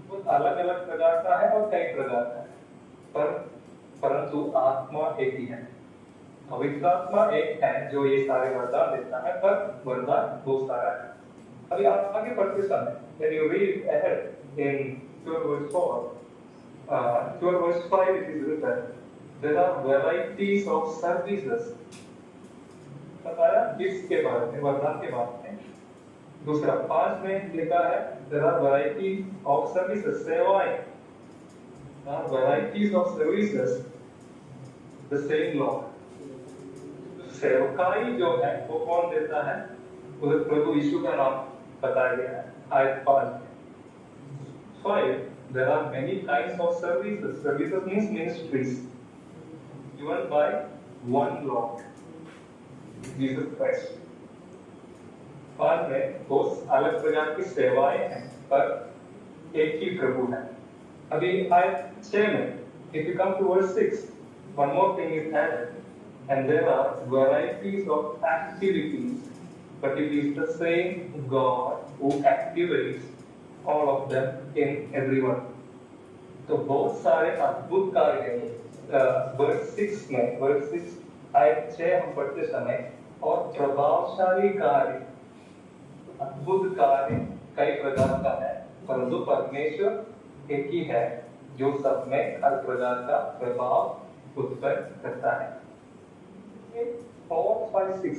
वो अलग अलग प्रकार का है और कई प्रकार का है, परंतु आत्मा एक ही है, पवित्र आत्मा एक है जो ये सारे वरदान देता है, पर वरदान बहुत सारा है। अभी आप आगे पढ़ते समय when you read ahead in 12 verse 4, 12 verse 5 it is written there are varieties of services. बताया किसके बारे में, वरदान के बारे में। दूसरा 5 में लिखा है there are varieties of services, सेवाएं, there are varieties of services, the same Lord. सेवकाई जो है वो कौन देता है? उधर प्रभु यीशु का नाम बताया गया है आयत 5 में। 5 there are many kinds of services. Services means ministries given by one Lord, Jesus Christ. 5 में बहुत अलग प्रकार की सेवाएं हैं, पर एक ही प्रभु है। अभी आयत 6 में if you come to verse 6, one more thing is added. And there are varieties of activities, but it is the same God who activates all of them in everyone. तो बहुत सारे अद्भुत कार्य हैं वर्स 6 आयत 6 हम पढ़ते समय, और प्रभावशाली कार्य, अद्भुत कार्य कई प्रकार का है, परंतु परमेश्वर एक ही है जो सब में हर प्रकार का प्रभाव उत्पन्न करता है। 4, 5, 6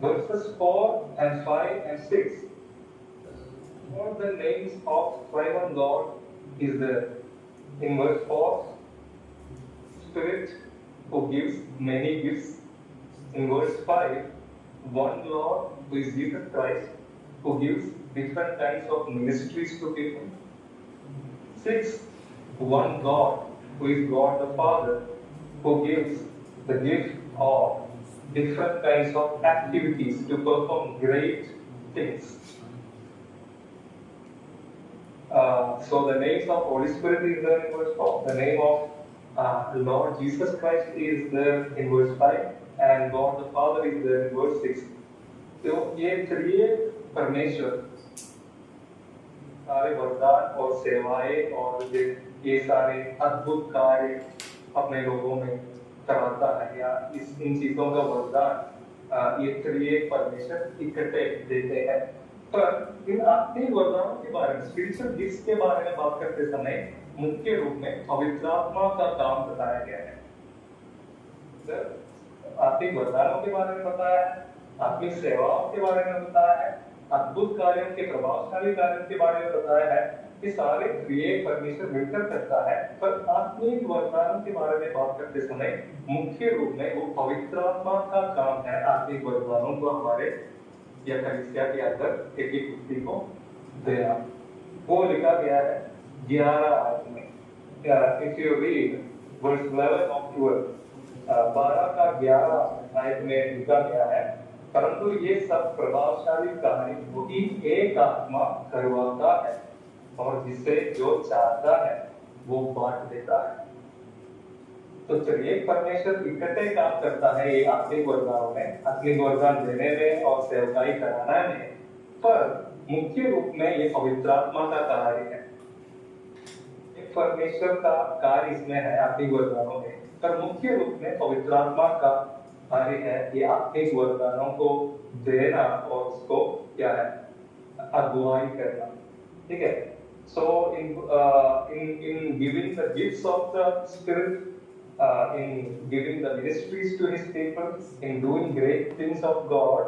verses 4 and 5 and 6 All the names of Triune God is there. In verse 4, Spirit who gives many gifts. In verse 5, one Lord who is Jesus Christ who gives different kinds of ministries to people. 6, one God who is God the Father who gives the gift of different kinds of activities to perform great things. So the names of Holy Spirit is there in verse 4. The name of Lord Jesus Christ is there in verse 5, and God the Father is there in verse 6. तो ये त्रिएक परमेश्वर सारे वरदान और सेवाएं और ये सारे अद्भुत कार्य अपने लोगों में कराता है, या इन चीजों का वरदान ये त्रिएक परमेश्वर इकट्ठे देते हैं। पर इन आत्मिक वरदानों के बारे में, स्पिरिचुअल गिफ्ट्स के बारे में बात करते समय मुख्य रूप में पवित्र आत्मा का काम बताया गया है। आत्मिक वरदानों के बारे में बताया है, आत्मिक सेवाओं के बारे में बताया है, अद्भुत कार्यों के, प्रभावशाली कार्यों के बारे में बताया है। ये सारे त्रिएक परमेश्वर मिलकर करता है। पर आत्मिक वरदानों के बारे में बात करते समय मुख्य रूप में वो पवित्र आत्मा का काम है आत्मिक वरदानों को हमारे या कलीसिया के अंदर एक एक व्यक्ति को देना। वो लिखा गया है 11 आयत में। If you read verse 11 of 12 का 11 आयत में लिखा गया है, परंतु ये सब प्रभावशाली कार्य वही एक आत्मा करवाता है और जिसे जो चाहता है वो बांट देता है। तो चलिए, परमेश्वर इकट्ठे काम करता है ये आत्मिक वरदानों में, आत्मिक वरदान देने में और सेवकाई कराना में, पर मुख्य रूप में ये पवित्र आत्मा का कार्य है। एक परमेश्वर का कार्य इसमें है आत्मिक वरदानों में, पर मुख्य रूप में पवित्र आत्मा का कार्य है ये आत्मिक वरदानों को देना और उसको क्या है, अगुवाई करना। ठीक है। So in giving the gifts of the Spirit, in giving the ministries to His people, in doing great things of God,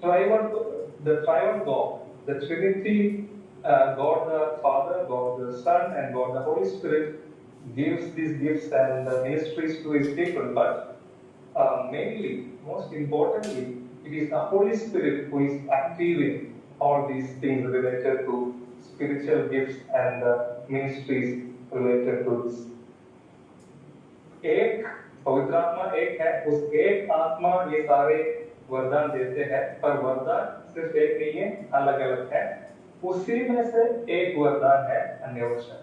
the Triune God, the Trinity, God the Father, God the Son, and God the Holy Spirit gives these gifts and the ministries to His people. But mainly, most importantly, it is the Holy Spirit who is active in all these things related to spiritual gifts and ministries related to this. एक पवित्र आत्मा एक है, उस एक आत्मा ये सारे वरदान देते हैं, पर वरदान सिर्फ एक नहीं है, अलग अलग है। उसी में से एक वरदान है अन्य भाषा।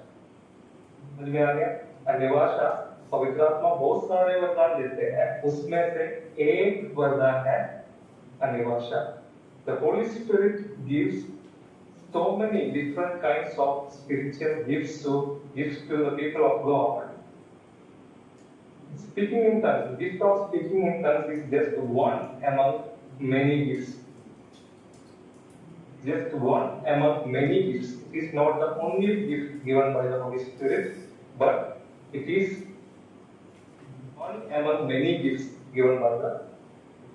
समझ में आ गया? अन्य भाषा पवित्र आत्मा बहुत सारे वरदान देते हैं, उसमें से एक वरदान है अन्य भाषा। The Holy Spirit gives so many different kinds of spiritual gifts to the people of God. Speaking in tongues, the gift of speaking in tongues is just one among many gifts. Just one among many gifts. It is not the only gift given by the Holy Spirit, but it is one among many gifts given by the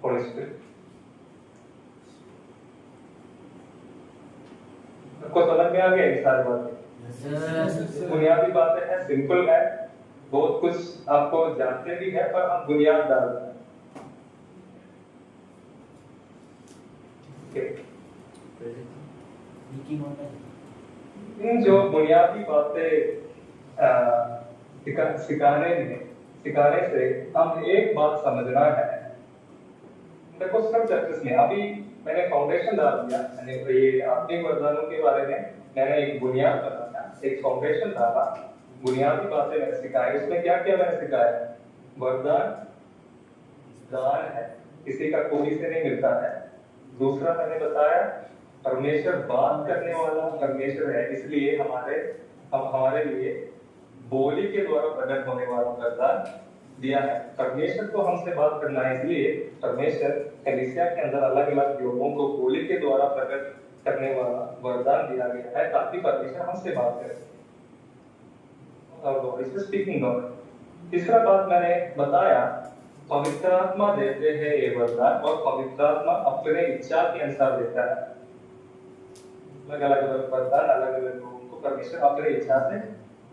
Holy Spirit. आपको समझ में आ गया ये सारी बातें? बुनियादी बातें हैं, सिंपल है, बहुत कुछ आपको जानते भी है, पर हम बुनियाद डाल रहे हैं। इन जो बुनियादी बातें सिखाने से हम एक बात समझना है। देखो, सब चर्चेस में अभी मैंने फाउंडेशन डाल दिया, ये आत्मिक वरदानों के बारे में मैंने एक बुनियाद बनाया, एक फाउंडेशन डाला, बुनियादी बातें मैंने सिखाई। उसमें क्या क्या मैंने सिखाया? वरदान दान है, किसी का कोई से नहीं मिलता है। दूसरा मैंने बताया, परमेश्वर बात करने वाला परमेश्वर है, इसलिए हमारे लिए बोली के द्वारा प्रकट होने वाला वरदान दिया है। परमेश्वर को हमसे बात करना है, इसलिए परमेश्वर कलीसिया के अंदर अलग अलग लोगों को बोली के द्वारा प्रकट करने वाला वरदान दिया गया है, ताकि परमेश्वर हमसे बात करे। और गॉड इज स्पीकिंग गॉड। तीसरा बात मैंने बताया, पवित्र आत्मा देते हैं ये वरदान, और पवित्र आत्मा अपने इच्छा के अनुसार देता है। अलग अलग वरदान अलग अलग लोगों को परमेश्वर अपने इच्छा से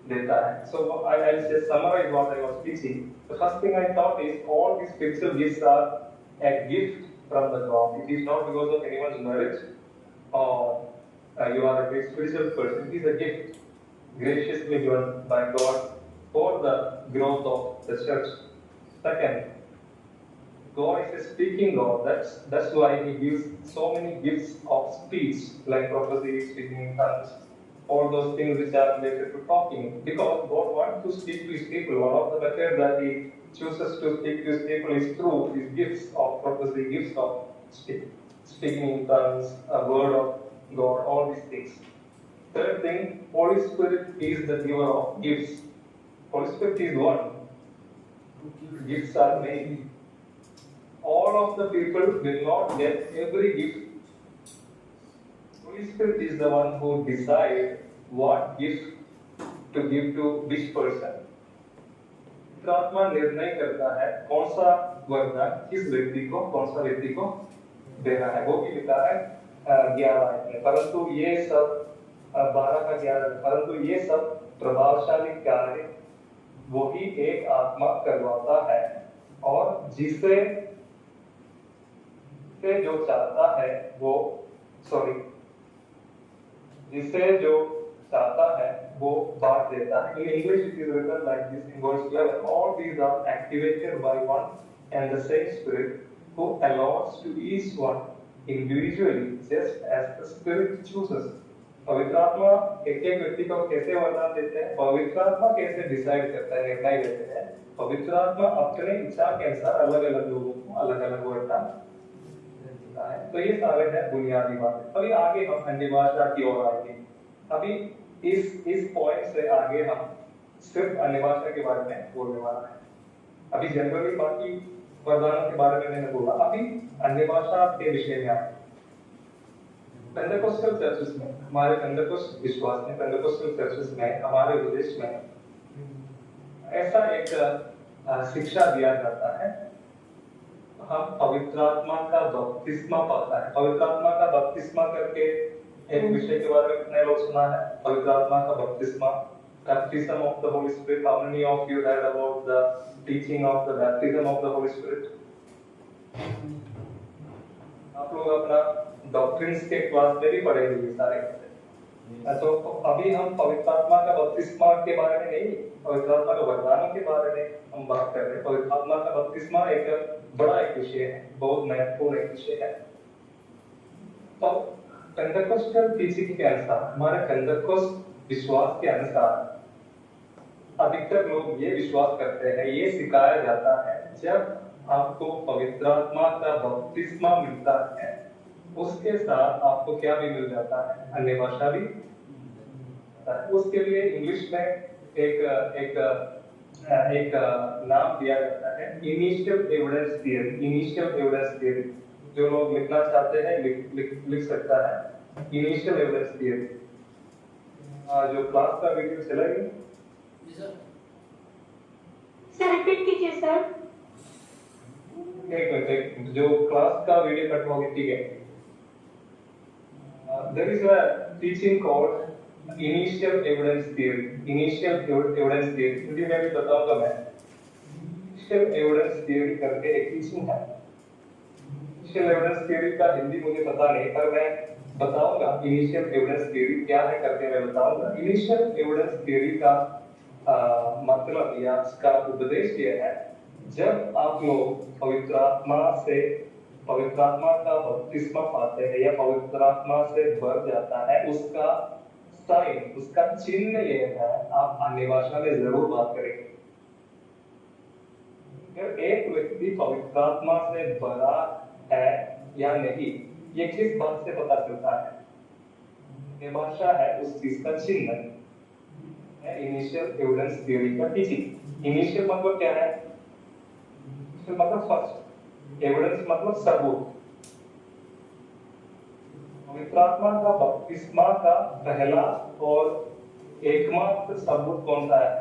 देता है. So I'll just summarize what I was teaching. The first thing I thought is all these spiritual gifts are a gift from the God. It is not because of anyone's merit or you are a great spiritual person. It is a gift graciously given by God for the growth of the church. Second, God is a speaking God. That's why He gives so many gifts of speech, like prophecy, speaking in tongues, all those things which are related to talking. Because God wants to speak to His people. One of the methods that He chooses to speak to His people is through His gifts of prophecy, gifts of speaking in tongues, a word of God, all these things. Third thing, Holy Spirit is the giver of gifts. Holy Spirit is one. Gifts are many. All of the people will not get every gift. Holy Spirit is the one who decides what gift to give to which person. आत्मा निर्णय करता है कौन सा वरदान किस व्यक्ति को कौन सा व्यक्ति को देना है. वो भी लिखा है 11 में. परंतु ये सब 12 का 11, परंतु ये सब प्रभावशाली कार्य वही एक आत्मा करवाता है और जिसे जो चाहता है वो जिसे जो चाहता है वो बांट देता है. In English it is written like this in verse 11. All these are activated by one and the same Spirit who allows to each one individually just as the Spirit chooses. पवित्र आत्मा एक एक व्यक्ति को कैसे वरदान देते हैं, पवित्र आत्मा कैसे डिसाइड करता है, निर्णय लेते हैं. पवित्र आत्मा अपने इच्छा के अनुसार अलग अलग लोगों को अलग अलग वरदान देता है. तो ये सारे हैं बुनियादी बातें. अभी आगे हम अन्य भाषा की ओर आएंगे. अभी इस पॉइंट से आगे हम सिर्फ अन्य भाषा के बारे में बोलने वाला है. अभी जनरली बाकी वरदानों के बारे में मैंने बोला. अभी अन्य भाषा के विषय में आए. पेंटेकोस्टल चर्चेस में, हमारे पेंटेकोस्ट विश्वास में, पेंटेकोस्टल चर्चेस में, हमारे विदेश में ऐसा एक शिक्षा दिया जाता है. हम पवित्र आत्मा का बपतिस्मा पाता है. पवित्र आत्मा का बपतिस्मा करके एक विषय के बारे में कितने लोग सुना है? पवित्र आत्मा का बपतिस्मा, baptism of the Holy Spirit. How many of you heard about the teaching of the baptism of the Holy Spirit? आप लोग अपना डॉक्ट्रिन्स के क्लास में भी पढ़ेंगे ये सारे. तो अभी हम पवित्र आत्मा का बपतिस्मा के बारे में नहीं, पवित्र आत्मा के वरदानों के बारे में हम बात कर रहे हैं. पवित्र आत्मा का बपतिस्मा एक बड़ा एक विषय है, बहुत महत्वपूर्ण एक विषय है. तो पेंटेकोस्टल टीचिंग के अनुसार, हमारे पेंटेकोस्ट विश्वास के अनुसार अधिकतर लोग ये विश्वास करते हैं, ये सिखाया जाता है, जब आपको पवित्र आत्मा का बपतिस्मा मिलता है उसके साथ आपको क्या भी मिल जाता है? अन्य भाषा भी. उसके लिए इंग्लिश में एक नाम दिया जाता है initial evidence theory. Initial evidence theory जो लोग लिखना चाहते हैं लिख सकता है. Initial evidence theory. जो क्लास का वीडियो चलेगी सर रिपीट कीजिए सर. एक मिनट, जो क्लास का वीडियो कट होगी, ठीक है. There is a teaching called initial evidence theory. Initial evidence theory Hindi में भी बताऊंगा मैं. Initial evidence theory करके एक टीचिंग है. Initial evidence theory का हिंदी मुझे पता नहीं, पर मैं बताऊंगा initial evidence theory क्या है करके मैं बताऊंगा. Initial evidence theory का मतलब या इसका उपदेश ये है, जब आप लोग पवित्र आत्मा का बपतिस्मा पाते हैं या पवित्र आत्मा से भर जाता है, उसका साइन, उसका चिन्ह ये है, आप अन्य भाषा में जरूर बात करेंगे. अगर एक व्यक्ति पवित्र आत्मा से भरा है या नहीं, ये किस बात से पता चलता है? ये भाषा है उस चीज का चिन्ह है. इनिशियल एविडेंस थ्योरी का टीचिंग. इनिशियल मतलब क्या है? इनिशियल मतलब फर्स्ट, एविडेंस मतलब सबूत. पवित्र आत्मा का बपतिस्मा का पहला और एकमात्र सबूत कौन सा है?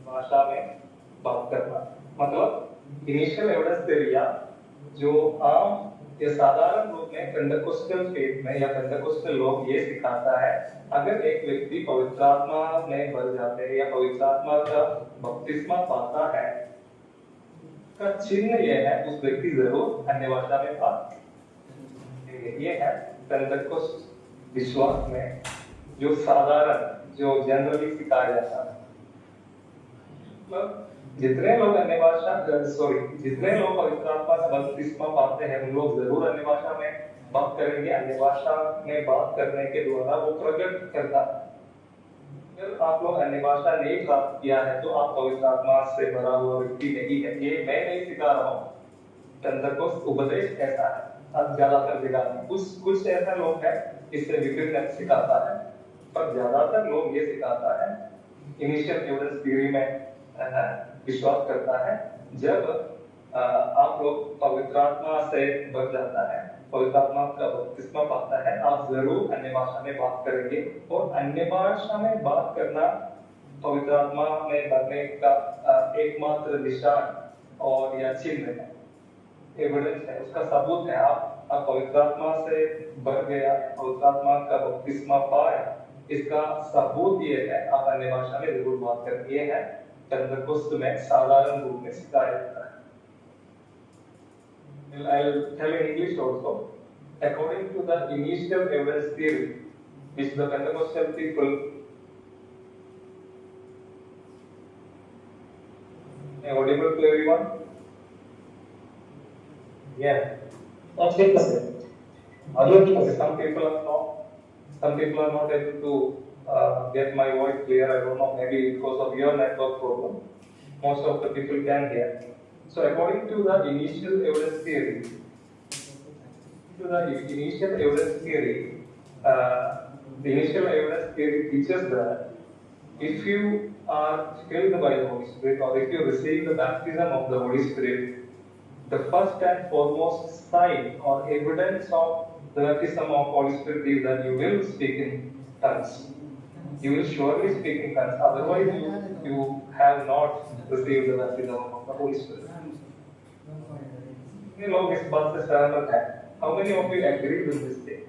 भाषा में बात करना. मतलब इनिशियल एविडेंस थ्योरी जो आम ये साधारण रूप में पेंटेकोस्टल फेथ में या पेंटेकोस्टल लोग ये सिखाता है, अगर एक व्यक्ति पवित्र आत्मा में भर जाते हैं या पवित्र आत्मा का बपतिस्मा पाता है, का चिन्ह ये है उस व्यक्ति जरूर अन्य भाषा में बात। ये है पेंटेकोस्ट विश्वास में जो साधारण, जो जनरली सिखाया जाता है। मतलब जितने लोग अन्य भाषा जितने लोग पवित्र आत्मा का बपतिस्मा पाते हैं, उन लोग जरूर अन्य भाषा में बात करेंगे। अन्य भाषा में बात करने के द्वारा वो प्रकट करता है। अगर आप लोग अन्य भाषा नहीं प्राप्त किया है तो आप पवित्र आत्मा से भरा हुआ व्यक्ति नहीं है। ये मैं नहीं सिखा रहा हूँ, पेंटेकोस्ट उपदेश ऐसा है। अब ज्यादातर जगह में कुछ ऐसा लोग हैं इससे विपरीत सिखाता है, पर ज्यादातर लोग ये सिखाता है, इनिशियल एविडेंस थ्योरी में विश्वास करता है, जब आप लोग पवित्र आत्मा से भर जाता है, पवित्र आत्मा का बपतिस्मा पाता है, आप जरूर अन्य भाषा में बात करेंगे। और अन्य भाषा में बात करना पवित्र आत्मा में भरने का एकमात्र निशान और या चिन्ह है, एविडेंस है, उसका सबूत है। आप पवित्र आत्मा से भर गया, पवित्र आत्मा का बपतिस्मा पाया, इसका सबूत ये है आप अन्य भाषा में जरूर बात करेंगे। ये है पेंटेकोस्ट में साधारण रूप में सिखाया जाता है। I'll tell in English also. According to the initial evidence theory, which the Pentecostal people audible to everyone? Yeah. That's good, sir. Audio ठीक है। Some people are not able to get my voice clear. I don't know, maybe because of your network problem. Most of the people can hear. So according to the initial evidence theory, the initial evidence theory teaches that if you are filled by the Holy Spirit, or if you receive the baptism of the Holy Spirit, the first and foremost sign or evidence of the baptism of Holy Spirit is that you will speak in tongues. You will surely speak in tongues. Otherwise, you have not received the baptism of the Holy Spirit. कितने लोग इस बात से सहमत हैं? How many of you agree with this thing?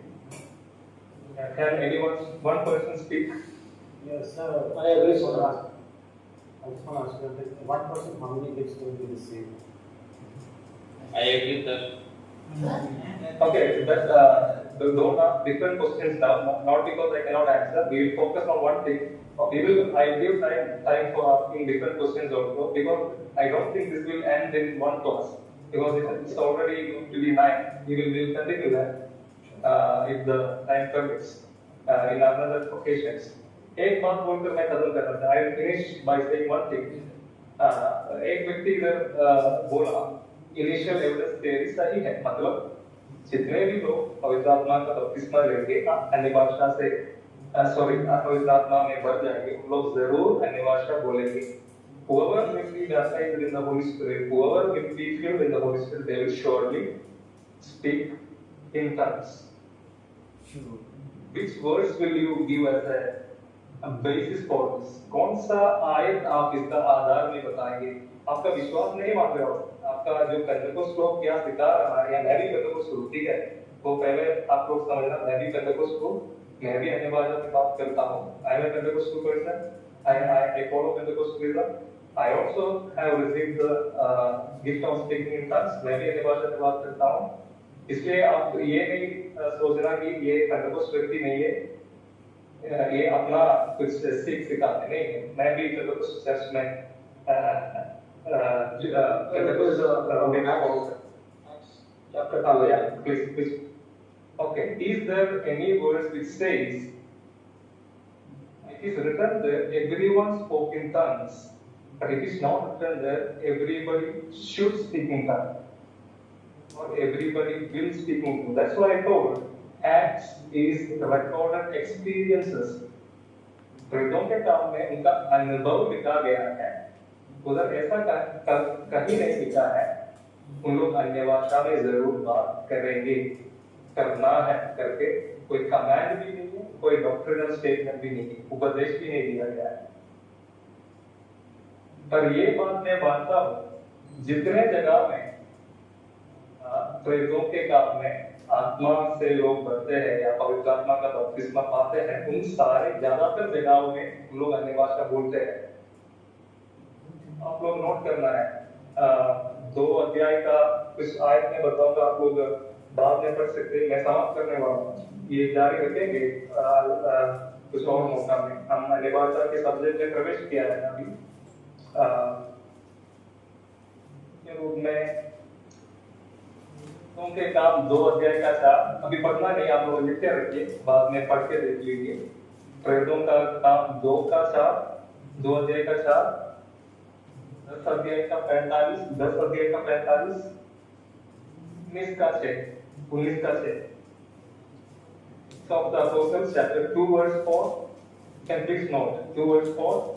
Can one person speak? Yes, sir. I agree, sir. I just want to ask you, 1% how many gifts will be received? I agree, sir. Okay, those are different questions now. Not because I cannot answer. We will focus on one thing. I give time for asking different questions also, because I don't think this will end in one class. Because it's already going to be 9. We will continue that if the time permits in another occasions. एक बात बोलकर मैं खत्म कर रहा था. I will finish by saying one thing. एक व्यक्ति इधर बोला इनिशियल एविडेंस थ्योरी सही है, मतलब जितने भी लोग पवित्र आत्मा का बपतिस्मा लेंगे अन्य भाषा से पवित्र आत्मा में भर जाएंगे, उन लोग जरूर अन्य भाषा बोलेंगे। Whoever will be baptized in the Holy Spirit, whoever will be filled in the Holy Spirit, they will surely speak in tongues. Which words will you give as a basis for this? कौन सा आयत आप इसका आधार में बताएंगे? आपका विश्वास नहीं मान रहे हो, आपका जो पेंटेकोस्ट लोग क्या सिखा रहा है, या मैं भी पेंटेकोस्ट हूँ, ठीक है, वो पहले आप लोग समझना, मैं भी पेंटेकोस्ट हूँ, मैं भी अन्य भाषा में बात करता हूँ। I am a Pentecostal person. I follow Pentecostalism. I also have received the gift of speaking in tongues. मैं भी अन्य भाषा में बात करता हूँ। इसलिए आप ये नहीं सोचना कि ये पेंटेकोस्ट व्यक्ति नहीं है, ये अपना कुछ सिखाते नहीं है। मैं भी पेंटेकोस्ट चर्च में please. Okay, is there any verse which says it is written that everyone spoke in tongues, but it is not written that everybody should speak in tongues or everybody will speak in tongues? That's why I told Acts is recorded experiences. प्रेरितों के काम में उनका अनुभव लिखा गया है, उधर ऐसा कहीं नहीं लिखा है उन लोग अन्य भाषा में जरूर बात करेंगे, करना है करके कोई कमांड भी नहीं है, कोई डॉक्ट्रिनल स्टेटमेंट भी नहीं है, उपदेश भी नहीं दिया गया है। पर ये बात मैं मानता हूँ जितने जगह में प्रेतों के काम में आत्मा से लोग बढ़ते हैं या पवित्र आत्मा का बपतिस्मा पाते हैं, उन सारे ज्यादातर जगहों में लोग अन्य भाषा बोलते हैं। आप लोग नोट करना है, 2 अध्याय का कुछ आयत में बताऊंगा, आप लोग बाद में पढ़ सकते हैं, मैं समाप्त करने वाला हूँ, ये जारी रखेंगे कुछ और मौका में। हम अन्य भाषा के सब्जेक्ट में प्रवेश किया है अभी के रूप में। उनके काम 2 अध्याय का था, अभी पढ़ना नहीं, आप लोग लिख के रखिए, बाद में पढ़ के देख लीजिए। प्रेतों का काम 2 का 4, 2 अध्याय का 4, 10 अध्याय का 45, 10 अध्याय का 45, 19 का 6, 19 का 6। Of the Apostles, chapter 2, verse 4. Can please note 2 verse 4,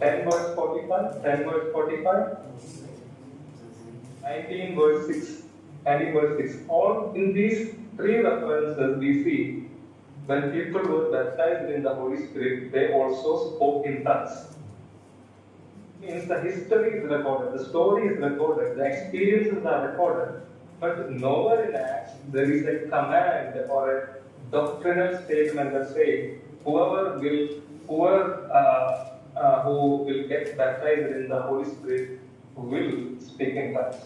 10 verse 45, 10 verse 45, 19 verse 6, 19 verse 6. All in these 3 references we see when people were baptized in the Holy Spirit, they also spoke in tongues. Means the history is recorded, the story is recorded, the experiences are recorded, but nowhere in Acts there is a command or a doctrinal statement that says who will get baptized in the Holy Spirit will speak in tongues.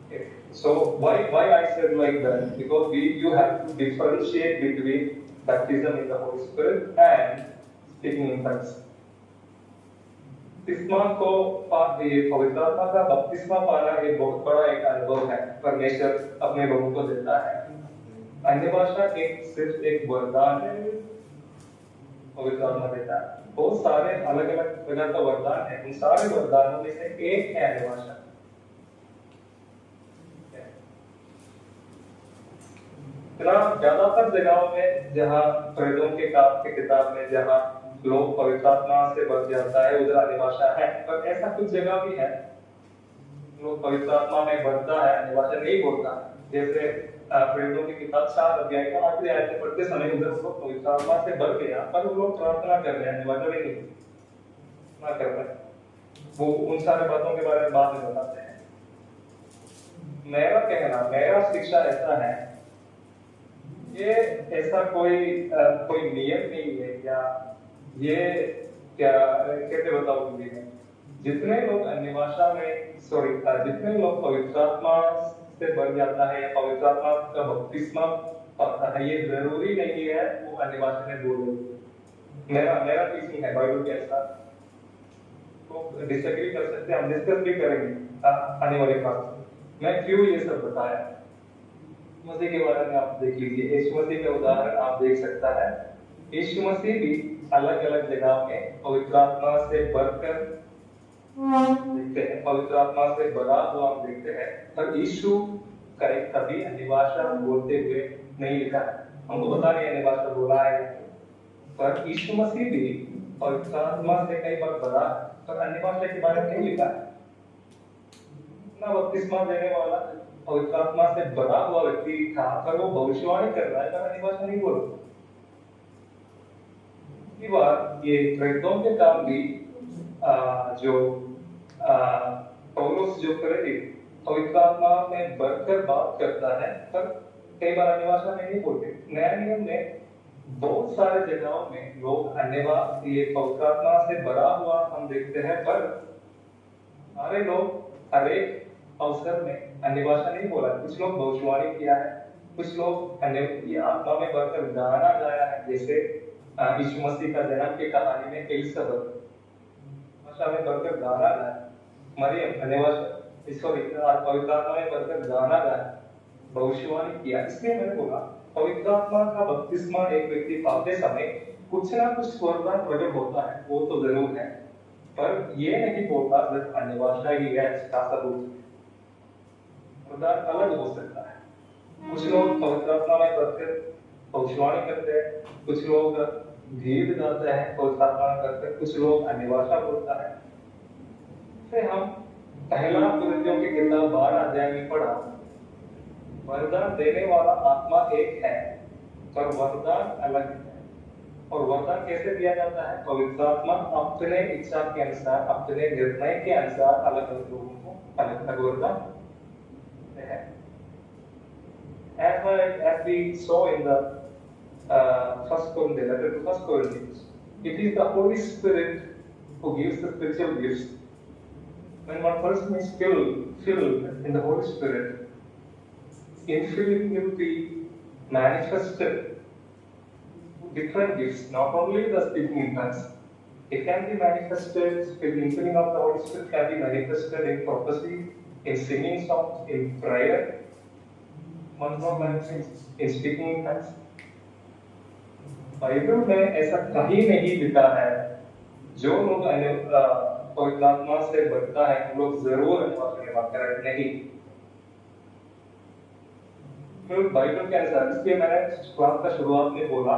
Okay. So why I said like that? Because you have to differentiate between baptism in the Holy Spirit and speaking in tongues. बपतिस्मा को पवित्र आत्मा का बपतिस्मा पाना एक बहुत बड़ा एक अनुभव है, परमेश्वर अपने लोगों को देता है। अन्य भाषा सिर्फ एक वरदान है, पवित्र आत्मा देता है। बहुत सारे अलग अलग प्रकार का वरदान है, उन सारे वरदानों में से एक है अन्य भाषा। ज्यादातर जगहों में जहाँ प्रेतों के काम के किताब में जहाँ लोग पवित्र आत्मा से भर जाता है, उधर अन्य भाषा है, पर ऐसा कुछ जगह भी है लोग पवित्र आत्मा में भरता है, अन्य भाषा नहीं बोलता। जैसे प्रेरितों की किताब 4 अध्याय का 8वें आयत में पढ़ते समय उधर लोग पवित्र आत्मा से भर गया, पर वो लोग प्रार्थना कर रहे हैं, अन्य भाषा नहीं ना कर रहे। वो उन सारे बातों के बारे में बाद में बताते हैं। मेरा शिक्षा ऐसा है, ये ऐसा कोई नियम नहीं है, या ये क्या कैसे बताऊं मैं, जितने लोग अन्य भाषा में जितने लोग पवित्र आत्मा से भर जाता है या पवित्र आत्मा का बपतिस्मा पाता है, ये जरूरी नहीं है वो अन्य भाषा में बोले। मेरा टीचिंग है बाइबल के ऐसा, तो डिसएग्री कर सकते हैं, हम डिस्कस भी करेंगे आने वाले क्लास। मैं क्यों ये सब बताया, मसीह के बारे में आप देख लीजिए, यीशु मसीह का उदाहरण आप देख सकता है। यीशु मसीह भी अलग अलग जगह में पवित्र आत्मा से भरकर देखते हैं, पवित्र आत्मा से भरा हुआ हम देखते हैं, पर यीशु का एक कभी अन्य भाषा बोलते हुए नहीं लिखा है। हमको पता नहीं अन्य भाषा बोला है, पर यीशु मसीह भी पवित्र आत्मा से कई बार भरा, पर अन्य भाषा के बारे में नहीं लिखा है। ना बपतिस्मा देने वाला पवित्र आत्मा से भरा हुआ व्यक्ति था, पर वो भविष्यवाणी कर रहा है, पर अन्य भाषा नहीं बोल रहा। ये प्रेरितों के काम भी जो पौलुस जो करे पवित्र आत्मा में भरकर बात करता है, पर कई बार अन्य भाषा में नहीं बोलते। नया नियम में बहुत सारे जगहों में लोग अन्य भाषा ये पवित्र आत्मा से भरा हुआ हम देखते हैं, पर हमारे लोग हर एक अवसर में अन्य भाषा नहीं बोला। कुछ लोग भविष्यवाणी किया है, कुछ लोग अन्य आत्मा में भरकर गाना गाया है, जैसे यीशु मसीह का जन्म की कहानी में एलिसबेथ भाषा में भरकर गाना गाया, मरियम अन्य भाषा पवित्र आत्मा में भरकर गाना गाया, भविष्यवाणी किया। इसलिए मैंने बोला पवित्र आत्मा का बपतिस्मा एक व्यक्ति पाते समय कुछ ना कुछ वरदान प्रकट होता है, वो तो जरूर है, पर ये नहीं बोलता सिर्फ अन्य भाषा ही है इसका सबूत। वरदान अलग हो सकता है। कुछ लोग पवित्र आत्मा में भरकर भविष्यवाणी करते हैं, कुछ लोग गीत गाते हैं पवित्र आत्मा में भरकर, कुछ लोग अन्य भाषा बोलता है। फिर हम पहला कुरिन्थियों की किताब 12 अध्याय में पढ़ा, वरदान देने वाला आत्मा एक है, पर वरदान अलग है। और वरदान कैसे दिया जाता है? पवित्र आत्मा अपने इच्छा के अनुसार, अपने निर्णय के अनुसार अलग अलग लोगों को अलग अलग वरदान देते हैं। As we saw in the first Corinthians, letter to First Corinthians, it is the Holy Spirit who gives the spiritual gifts. When one person is filled in the Holy Spirit, infilling will be manifested different gifts, not only the speaking in tongues. It can be manifested, the infilling of the Holy Spirit can be manifested in prophecy, in singing songs, in prayer, one more manifest in speaking in tongues. Bible में ऐसा कहीं नहीं लिखा है जो लोग पवित्र आत्मा से बढ़ता है वो लोग जरूर बात करें, नहीं। तो बाइबल के अनुसार, इसलिए मैंने क्लास का शुरुआत में बोला,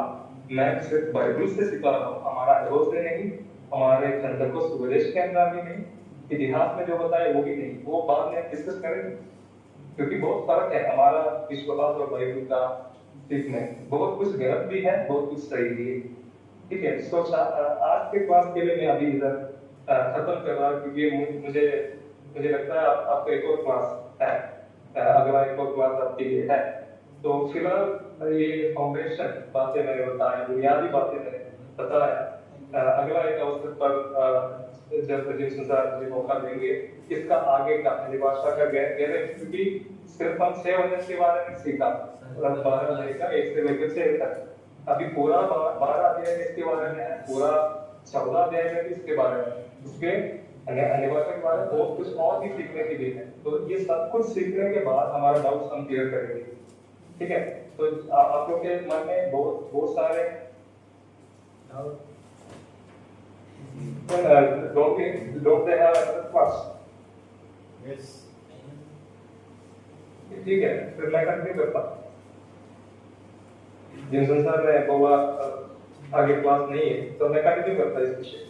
मैं सिर्फ बाइबल से सिखा रहा हूँ, हमारा एरो से नहीं, हमारे अंदर को उपदेश के अंदर भी नहीं, इतिहास में जो बताया वो भी नहीं, वो बाद में डिस्कस करेंगे, क्योंकि बहुत फर्क है हमारा विश्वास और बाइबल का सीखने। बहुत कुछ गलत भी है, बहुत कुछ सही भी है, ठीक है। तो आज के क्लास के लिए मैं अभी इधर खत्म कर रहा हूँ, क्योंकि मुझे लगता है आपका एक और क्लास है, अगला एक और क्लास आपके लिए है। तो फिलहाल ये फाउंडेशन बातें मैंने बताया, बुनियादी बातें मैंने बताया। अगला एक अवसर पर जब संसार मुझे मौका देंगे, इसका आगे का भाषा का गहरे, क्योंकि सिर्फ हम 6 वचन के बारे में सीखा, 12 अध्याय का 1 से लेकर 6 तक, अभी पूरा 12 अध्याय इसके बारे में है, पूरा 14 अध्याय में भी इसके बारे में, उसके अनिवार्य के बारे में बहुत कुछ और भी सीखने के लिए है। तो ये सब कुछ सीखने के बाद हमारा डाउट हम क्लियर करेंगे, ठीक है। तो आप लोग के मन में बहुत सारे don't they have another class? Yes. ठीक है, फिर मैं कंटिन्यू करता। जिन संसार में बोला आगे क्लास नहीं है, तो मैं कंटिन्यू करता इस विषय।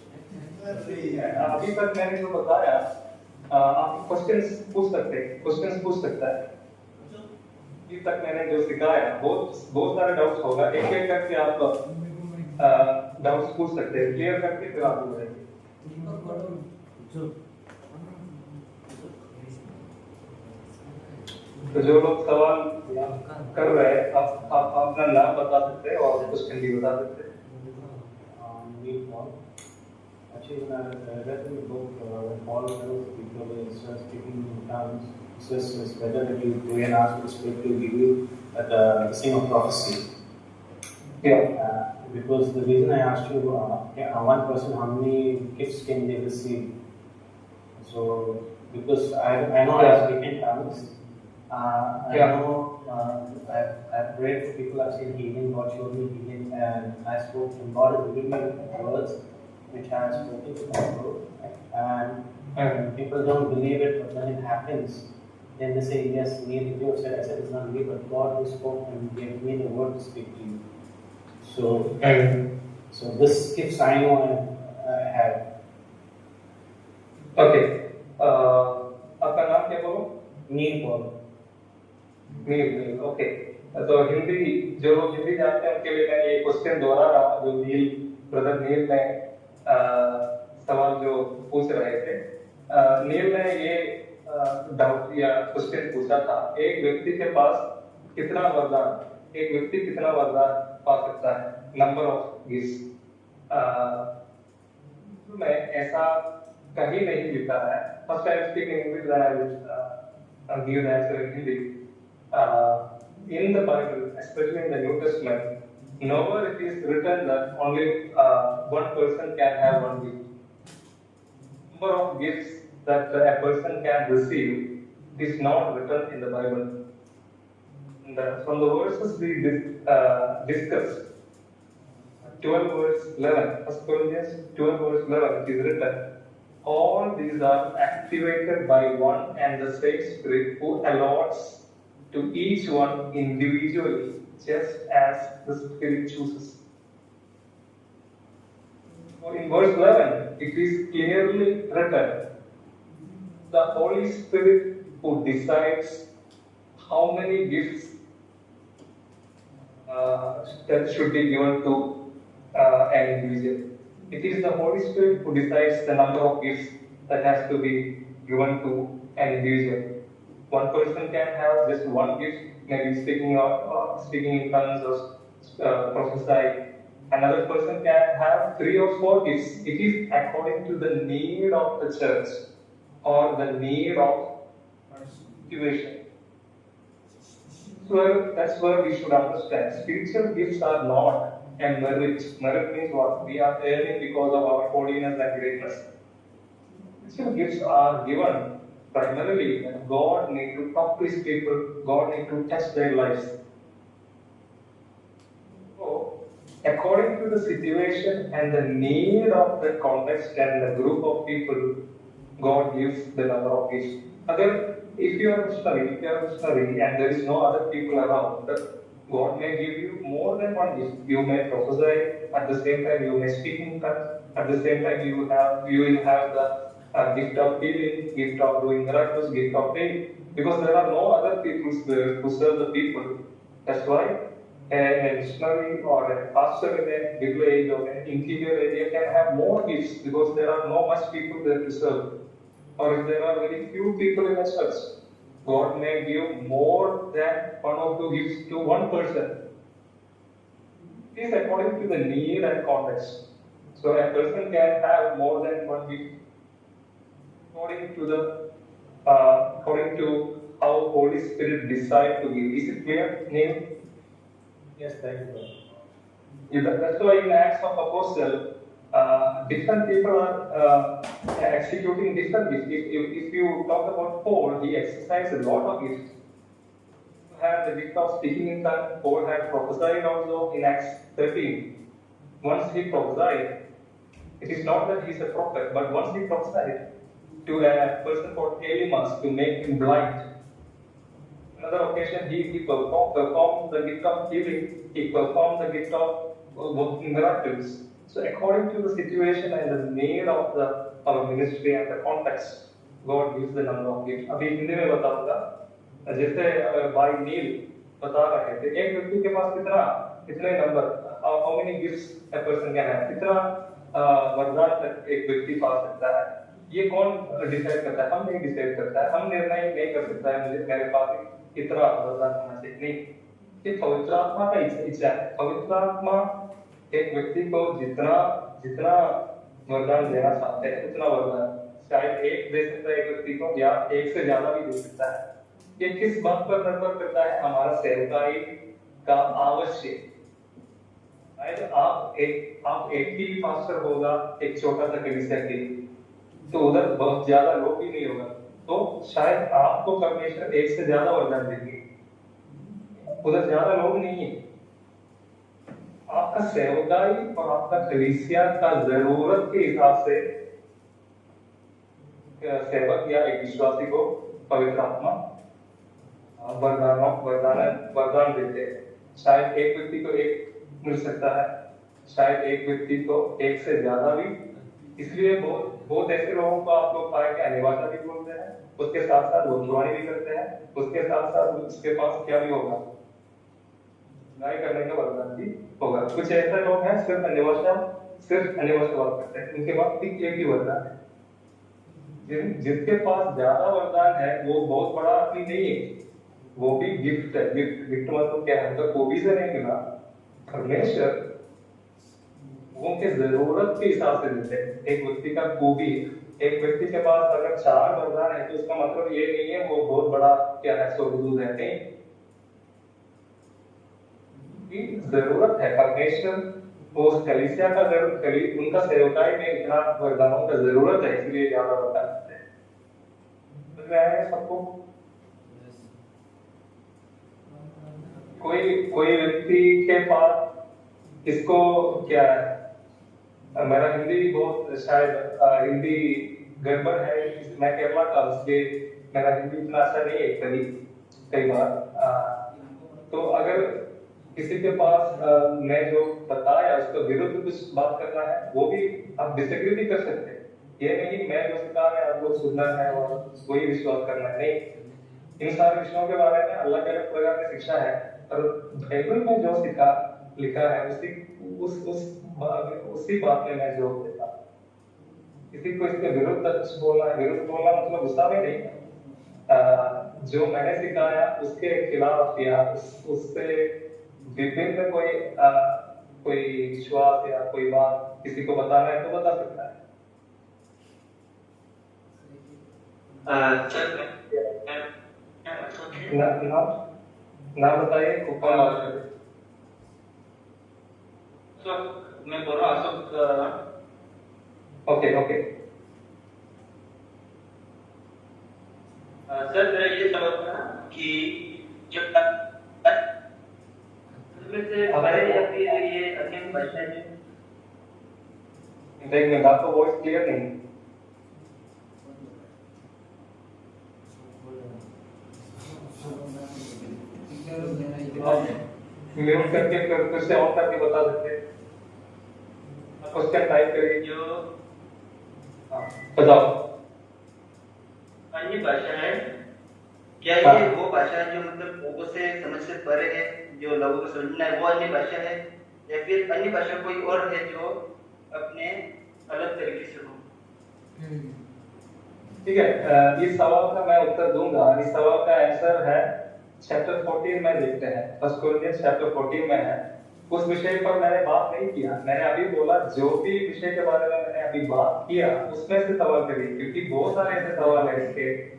अभी तक मैंने जो बताया, आप क्वेश्चंस पूछ सकता है। अभी तक मैंने जो सिखाया, बहुत सारे डाउट्स होगा, एक एक करके आप डाउट्स पूछ सकते हैं, क्लियर करके फिर आगे बढ़ेंगे। तो जो लोग सवाल कर रहे हैं, आप अपना नाम बता सकते हैं और क्वेश्चन भी बता सकते हैं। Actually, when I read in the book, when Paul tells people instead of speaking in tongues, he says it's better that you pray and ask the Spirit to give you the thing of prophecy. Yeah. Because the reason I asked you, one person, how many gifts can they receive? So, because I know I speak in tongues, I know I've prayed for people, I've seen healing, God showed me healing, and I spoke, and God has given me words which I have spoken to people, and people don't believe it, but when it happens, then they say, yes, Neil, if you have said, I said it's not me, but God who spoke and gave me the word to speak to you. So this gifts I know I have. Okay. आपका नाम क्या बोलो? Neil Paul. नील, okay. तो हिंदी, जो लोग हिंदी जानते हैं उनके लिए मैं ये क्वेश्चन दोहरा रहा हूँ, जो ब्रदर नील ने सवाल जो पूछ रहे थे। नील ने ये डाउट या क्वेश्चन पूछा था, एक व्यक्ति कितना वरदान पा सकता है, नंबर ऑफ गिफ्ट्स। में ऐसा कहीं नहीं लिखा है। First time speaking English then I will give the answer in Hindi. In the Bible, especially in the New Testament, nowhere it is written that only one person can have one gift. Number of gifts that a person can receive is not written in the Bible. From the verses we discussed, 12 verse 11, 1 Corinthians 12 verse 11, it is written, all these are activated by one and the same Spirit who allots to each one individually, just as the Spirit chooses. In verse 11, it is clearly written, the Holy Spirit who decides how many gifts that should be given to an individual. It is the Holy Spirit who decides the number of gifts that has to be given to an individual. One person can have just one gift, maybe speaking in tongues or prophesying. Another person can have 3 or 4 gifts. It is according to the need of the church or the need of situation. So that's where we should understand. Spiritual gifts are not a merit. Merit means what? We are earning because of our holiness and greatness. Spiritual gifts are given primarily when God needs to talk to His people, God needs to touch their lives. So, according to the situation and the need of the context and the group of people, God gives the number of gifts. Again, if you are missionary and there is no other people around, God may give you more than one gift. You may prophesy, at the same time you may speak in tongues, at the same time you will have the gift of healing, gift of doing miracles, gift of faith, because there are no other people there to serve the people. That's why a missionary or a pastor in a village or an interior area can have more gifts because there are no much people there to serve. Or if there are very few people in a church, God may give more than 1 or 2 gifts to one person. It is according to the need and context. So a person can have more than one gift according to how Holy Spirit decides to give. Is it clear, Neil? Yes, thank you. Yeah, that's why in Acts of Apostle, different people are executing different gifts. If you talk about Paul, he exercised a lot of gifts. He had the gift of speaking in tongues. Paul had prophesied also in Acts 13. Once he prophesied, it is not that he is a prophet, but once he prophesied to a person called Elymas to make him blind. Another occasion, he performed the gift of healing. He performed the gift of working miracles. So according to the situation and the need of our ministry and the context, God gives the number of gifts. अभी हिंदी में बताऊंगा, जैसे भाई नील बता रहे थे, एक व्यक्ति के पास कितने number, how many gifts a person can have, कितना वरदान एक व्यक्ति पा सकता है, ये कौन डिसाइड करता है? हम नहीं डिसाइड करता है, हम निर्णय नहीं कर सकता है मुझे मेरे पास कितना वरदान होना चाहिए, नहीं, ये पवित्र आत्मा का इच्छा है। पवित्र आत्मा एक व्यक्ति को जितना वरदान देना चाहते हैं उतना वरदान शायद एक दे सकता है एक व्यक्ति को, या एक से ज्यादा भी दे सकता है। ये किस बात पर निर्भर करता है? हमारा सेवकाई का आवश्यक। शायद आप एक ही पास्टर होगा एक छोटा सा कलीसिया के, तो उधर बहुत ज्यादा लोग ही नहीं होगा, तो शायद आपको परमेश्वर एक से ज्यादा वरदान देंगे, उधर ज्यादा लोग नहीं है। आपका सेवकाई और आपका कलीसिया का जरूरत के हिसाब से सेवक या एक विश्वासी को पवित्र आत्मा वरदान देते हैं। शायद एक व्यक्ति को एक मिल सकता है, शायद एक व्यक्ति को एक से ज्यादा भी। इसलिए बहुत ऐसे लोगों को आप लोग पाए कि अनिवार्य भी बोलते हैं, उसके साथ साथ भविष्यवाणी भी करते हैं, उसके साथ साथ उसके पास क्या भी होगा, न्याय करने का वरदान भी होगा। कुछ ऐसे लोग हैं सिर्फ अनिवार्य बात करते हैं, उनके पास एक ही वरदान है। जिसके पास ज्यादा वरदान है वो बहुत बड़ा आदमी नहीं है, वो भी गिफ्ट है। गिफ्ट मतलब क्या है? तो कोबी से नहीं मिला, परमेश्वर उनके जरूरत के हिसाब से देते हैं। एक व्यक्ति का कोबी, एक व्यक्ति के पास अगर 4 वरदान है तो उसका मतलब ये नहीं है वो बहुत बड़ा क्या है, स्वर्गदूत है, नहीं। जरूरत है परमेश्वर उस कलीसिया का उनका सेवकाई में इतना वरदानों का जरूरत है, इसलिए ज्यादा वरदान देते हैं। समझ में आया सबको? कोई व्यक्ति के पास इसको क्या है, मेरा हिंदी बहुत शायद हिंदी गड़बड़ है, मैं केरला का, इसलिए मेरा हिंदी इतना अच्छा नहीं है कई बार। तो अगर किसी के पास मैं जो बताया उसके विरुद्ध कुछ बात करना है, वो भी आप डिसएग्री भी कर सकते हैं। ये नहीं मैं जो सिखा रहा है आप लोग सुनना है और वही विश्वास करना है, नहीं। इन सारे विषयों के बारे में अल्लाह के अलग प्रकार की शिक्षा है, और बाइबल में जो लिखा है उसी बात में मैं जोर देता। किसी को इसके विरुद्ध कुछ बोलना है, विरुद्ध बोलना मतलब गुस्सा में नहीं, जो मैंने सिखाया उसके खिलाफ या उससे विभिन्न कोई विश्वास या कोई बात किसी को बताना है तो बता सकता है। ना बताइए कुपन। मैं बोल रहा हूँ अशोक। ओके ओके सर मेरा ये सवाल था कि जब से पढ़े या फिर ये अन्य भाषा है। एक मिनट, आपको वॉइस क्लियर नहीं। म्यूट करके फिर से ऑन करके बता सकते हैं। क्वेश्चन टाइप करिए। जो बताओ। अन्य भाषा है, क्या ये वो भाषा है जो मतलब लोगों से समझ से परे है, जो लोगों को समझना है वो अन्य भाषा है, या फिर अन्य भाषा कोई और है जो अपने अलग तरीके से हो? ठीक है, इस सवाल का मैं उत्तर दूंगा। इस सवाल का आंसर है चैप्टर 14 में देखते हैं। फर्स्ट कोरिंथियंस चैप्टर 14 में है। उस विषय पर मैंने बात नहीं किया। मैंने अभी बोला जो भी विषय के बारे में मैंने अभी बात किया उसमें से सवाल करिए, क्योंकि बहुत सारे ऐसे सवाल है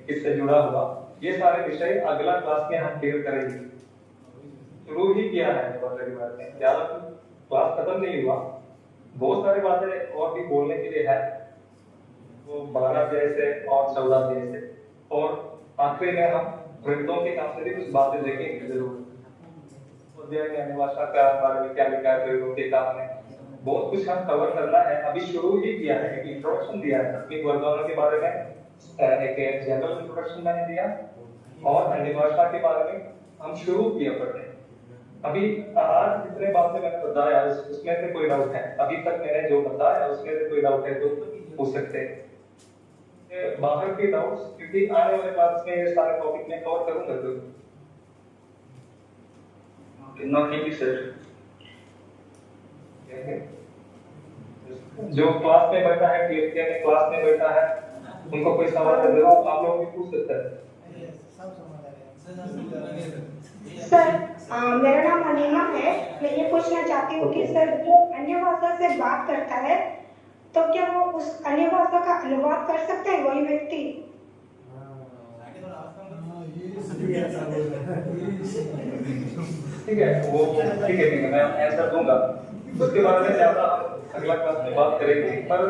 इससे जुड़ा हुआ। ये सारे विषय अगला क्लास में हम क्लियर करेंगे। शुरू ही किया है बात में, ज्यादा क्लास खत्म नहीं हुआ। बहुत सारी बातें और भी बोलने के लिए है, वो 12 अध्याय से और 14 अध्याय से, और आखिरी में हम वृद्धों के काम से भी कुछ बातें देखेंगे जरूर। अध्याय में भाषा का बारे में क्या लिखा है वृद्धों के काम में, बहुत कुछ हम कवर करना है। अभी शुरू ही किया है, एक इंट्रोडक्शन दिया है तकनीक वर्गों के बारे में, एक जनरल इंट्रोडक्शन मैंने दिया, और अन्य भाषा के बारे में हम शुरू किया पढ़ने। अभी आज जितने बातें मैंने बताया उसमें से कोई डाउट है? अभी तक मैंने जो बताया उसमें से कोई डाउट है तो पूछ सकते हैं। बाहर के डाउट्स, क्योंकि आने वाले क्लास में ये सारे टॉपिक मैं कवर करूंगा। तो नो थैंक यू सर। जो क्लास में बैठा है, पीएचडी में क्लास में बैठा है, उनको कोई सवाल है जरूर आप लोग भी पूछ सकते हैं। सर मेरा नाम अनीमा है। मैं ये पूछना चाहती हूँ कि सर जो अन्य भाषा से बात करता है तो क्या वो उस अन्य भाषा का अनुवाद कर सकते हैं वही व्यक्ति? ठीक है, वो ठीक है मैं आंसर दूंगा। उसके बारे में ज्यादा अगला क्लास में बात करेंगे। पर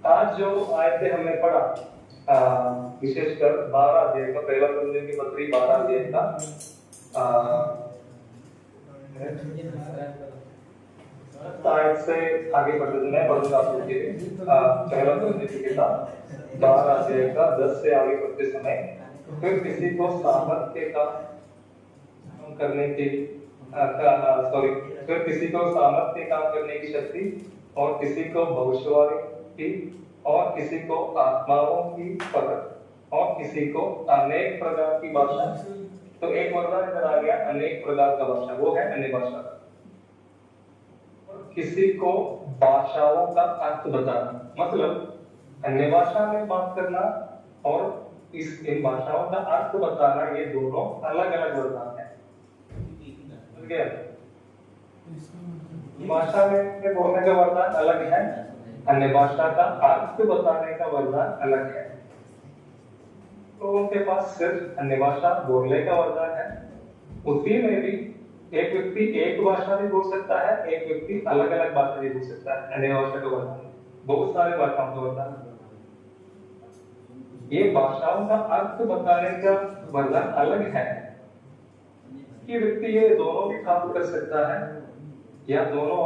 आज जो आयतें हमने पढ़ा, विशेषकर 12 अध्याय का, पहला कुरिन्थियों की पत्री 12 अध्याय का, आयत से आगे बढ़ते मैं पढ़ूंगा आप लोग के लिए। पहला कुरिन्थियों की किताब 12 अध्याय का 10 से आगे बढ़ते समय, फिर किसी को सामर्थ्य का करने की फिर किसी को सामर्थ्य काम करने की शक्ति, और किसी को भविष्यवाणी की, और किसी को आत्माओं की पकड़, और किसी को अनेक प्रकार की भाषा। तो एक वरदान इधर आ गया, अनेक प्रकार का भाषा, वो है अन्य भाषा। और किसी को भाषाओं का अर्थ बताना, मतलब अन्य भाषा में बात करना और इन भाषाओं का अर्थ बताना, ये दोनों अलग अलग वरदान है। भाषा में बोलने का वरदान अलग है, अन्य भाषा का अर्थ बताने का वरदान अलग है। तो उनके पास सिर्फ अन्य भाषा बोलने का वरदान है। उसी में भी एक व्यक्ति एक भाषा भी बोल सकता है, एक व्यक्ति अलग अलग भाषा भी बोल सकता है। अन्य भाषा का वरदान बहुत सारे भाषाओं का वरदान। ये भाषाओं का अर्थ बताने का वरदान अलग है कि व्यक्ति ये दोनों भी प्राप्त कर सकता है, या दोनों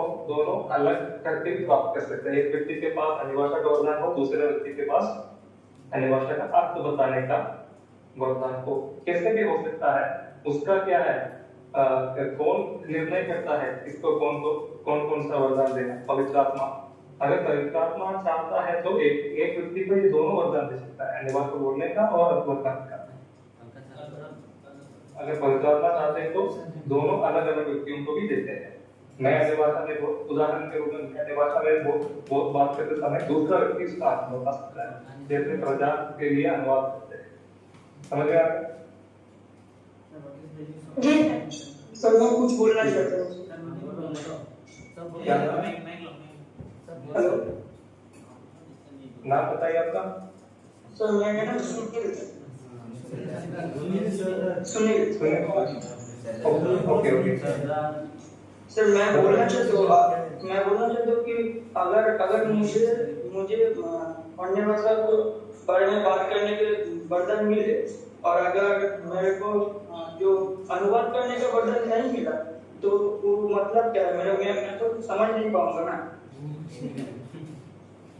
अलग करके भी प्राप्त कर सकता है। एक व्यक्ति के पास अन्य भाषा का वरदान हो, दूसरे व्यक्ति के पास अन्य भाषा का अर्थ बताने का वरदान हो। कैसे भी हो सकता है, उसका क्या है, कौन निर्णय करता है किसको कौन सा वरदान देना? पवित्र आत्मा। अगर पवित्र आत्मा चाहता है तो एक व्यक्ति को ये दोनों वरदान दे सकता है, अन्य भाषा बोलने का और अर्थ बताने का। अगर पवित्र आत्मा चाहते हैं तो दोनों अलग अलग व्यक्तियों को भी देते हैं। मैं अन्य भाषा में उदाहरण के रूप में अन्य भाषा में बहुत बात करते समय दूसरा व्यक्ति उसका अर्थ बता सकता है, जैसे प्रजा के लिए अनुवाद करते हैं। समझ में आ गया? जी सर मैं कुछ बोलना चाहता हूँ। क्या हेलो नाम बताइए आपका? सर मेरा नाम Sunil Sunil okay okay sir मैं बोलना चाहता हूँ कि अगर मुझे अन्य भाषा को बारे में बात करने के वरदान मिले और अगर मेरे को जो अनुवाद करने का वरदान नहीं मिला तो वो मतलब क्या है? मैं तो समझ नहीं पाऊंगा ना।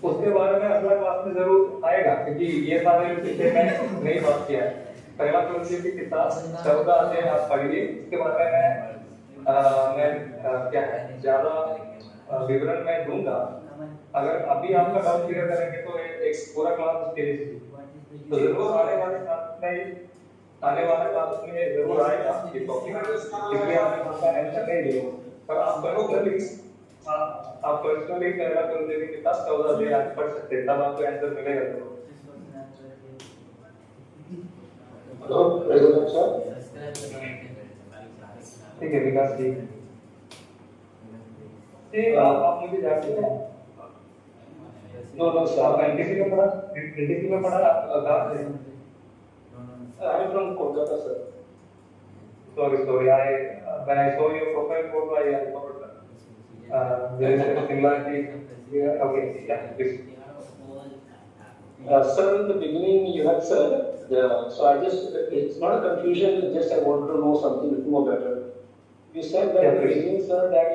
उसके बारे में अगला क्लास में जरूर आएगा, क्योंकि ये सारे विषय में नहीं बात किया है। पहला कुरिन्थियों की किताब 14 अध्याय आप पढ़िए, इसके बारे में क्या है ज्यादा विवरण मैं दूंगा। अगर अभी आपका डाउट क्लियर करेंगे तो एक पूरा क्लास उसके लिए तो जरूर आने वाले क्लास में जरूर आएगा ये टॉपिक, इसलिए आपने उसका आंसर नहीं दिया, पर आप पर्सनली पहला कुरिन्थियों की किताब 14 अध्याय आप पढ़ सकते हैं, तब आपको आंसर मिलेगा जरूर। ठीक है विकास जी, आप मुझे जानते हैं? नो सर, आप एनटीसी में पढ़ा आप कहाँ से? I am from Kolkata sir. Sorry, when I saw your profile photo, I thought there is a similarity. Yeah, okay, yeah, please. Sir, in the beginning you had said, so it's not a confusion, just I want to know something more better. You said that in the beginning, sir, that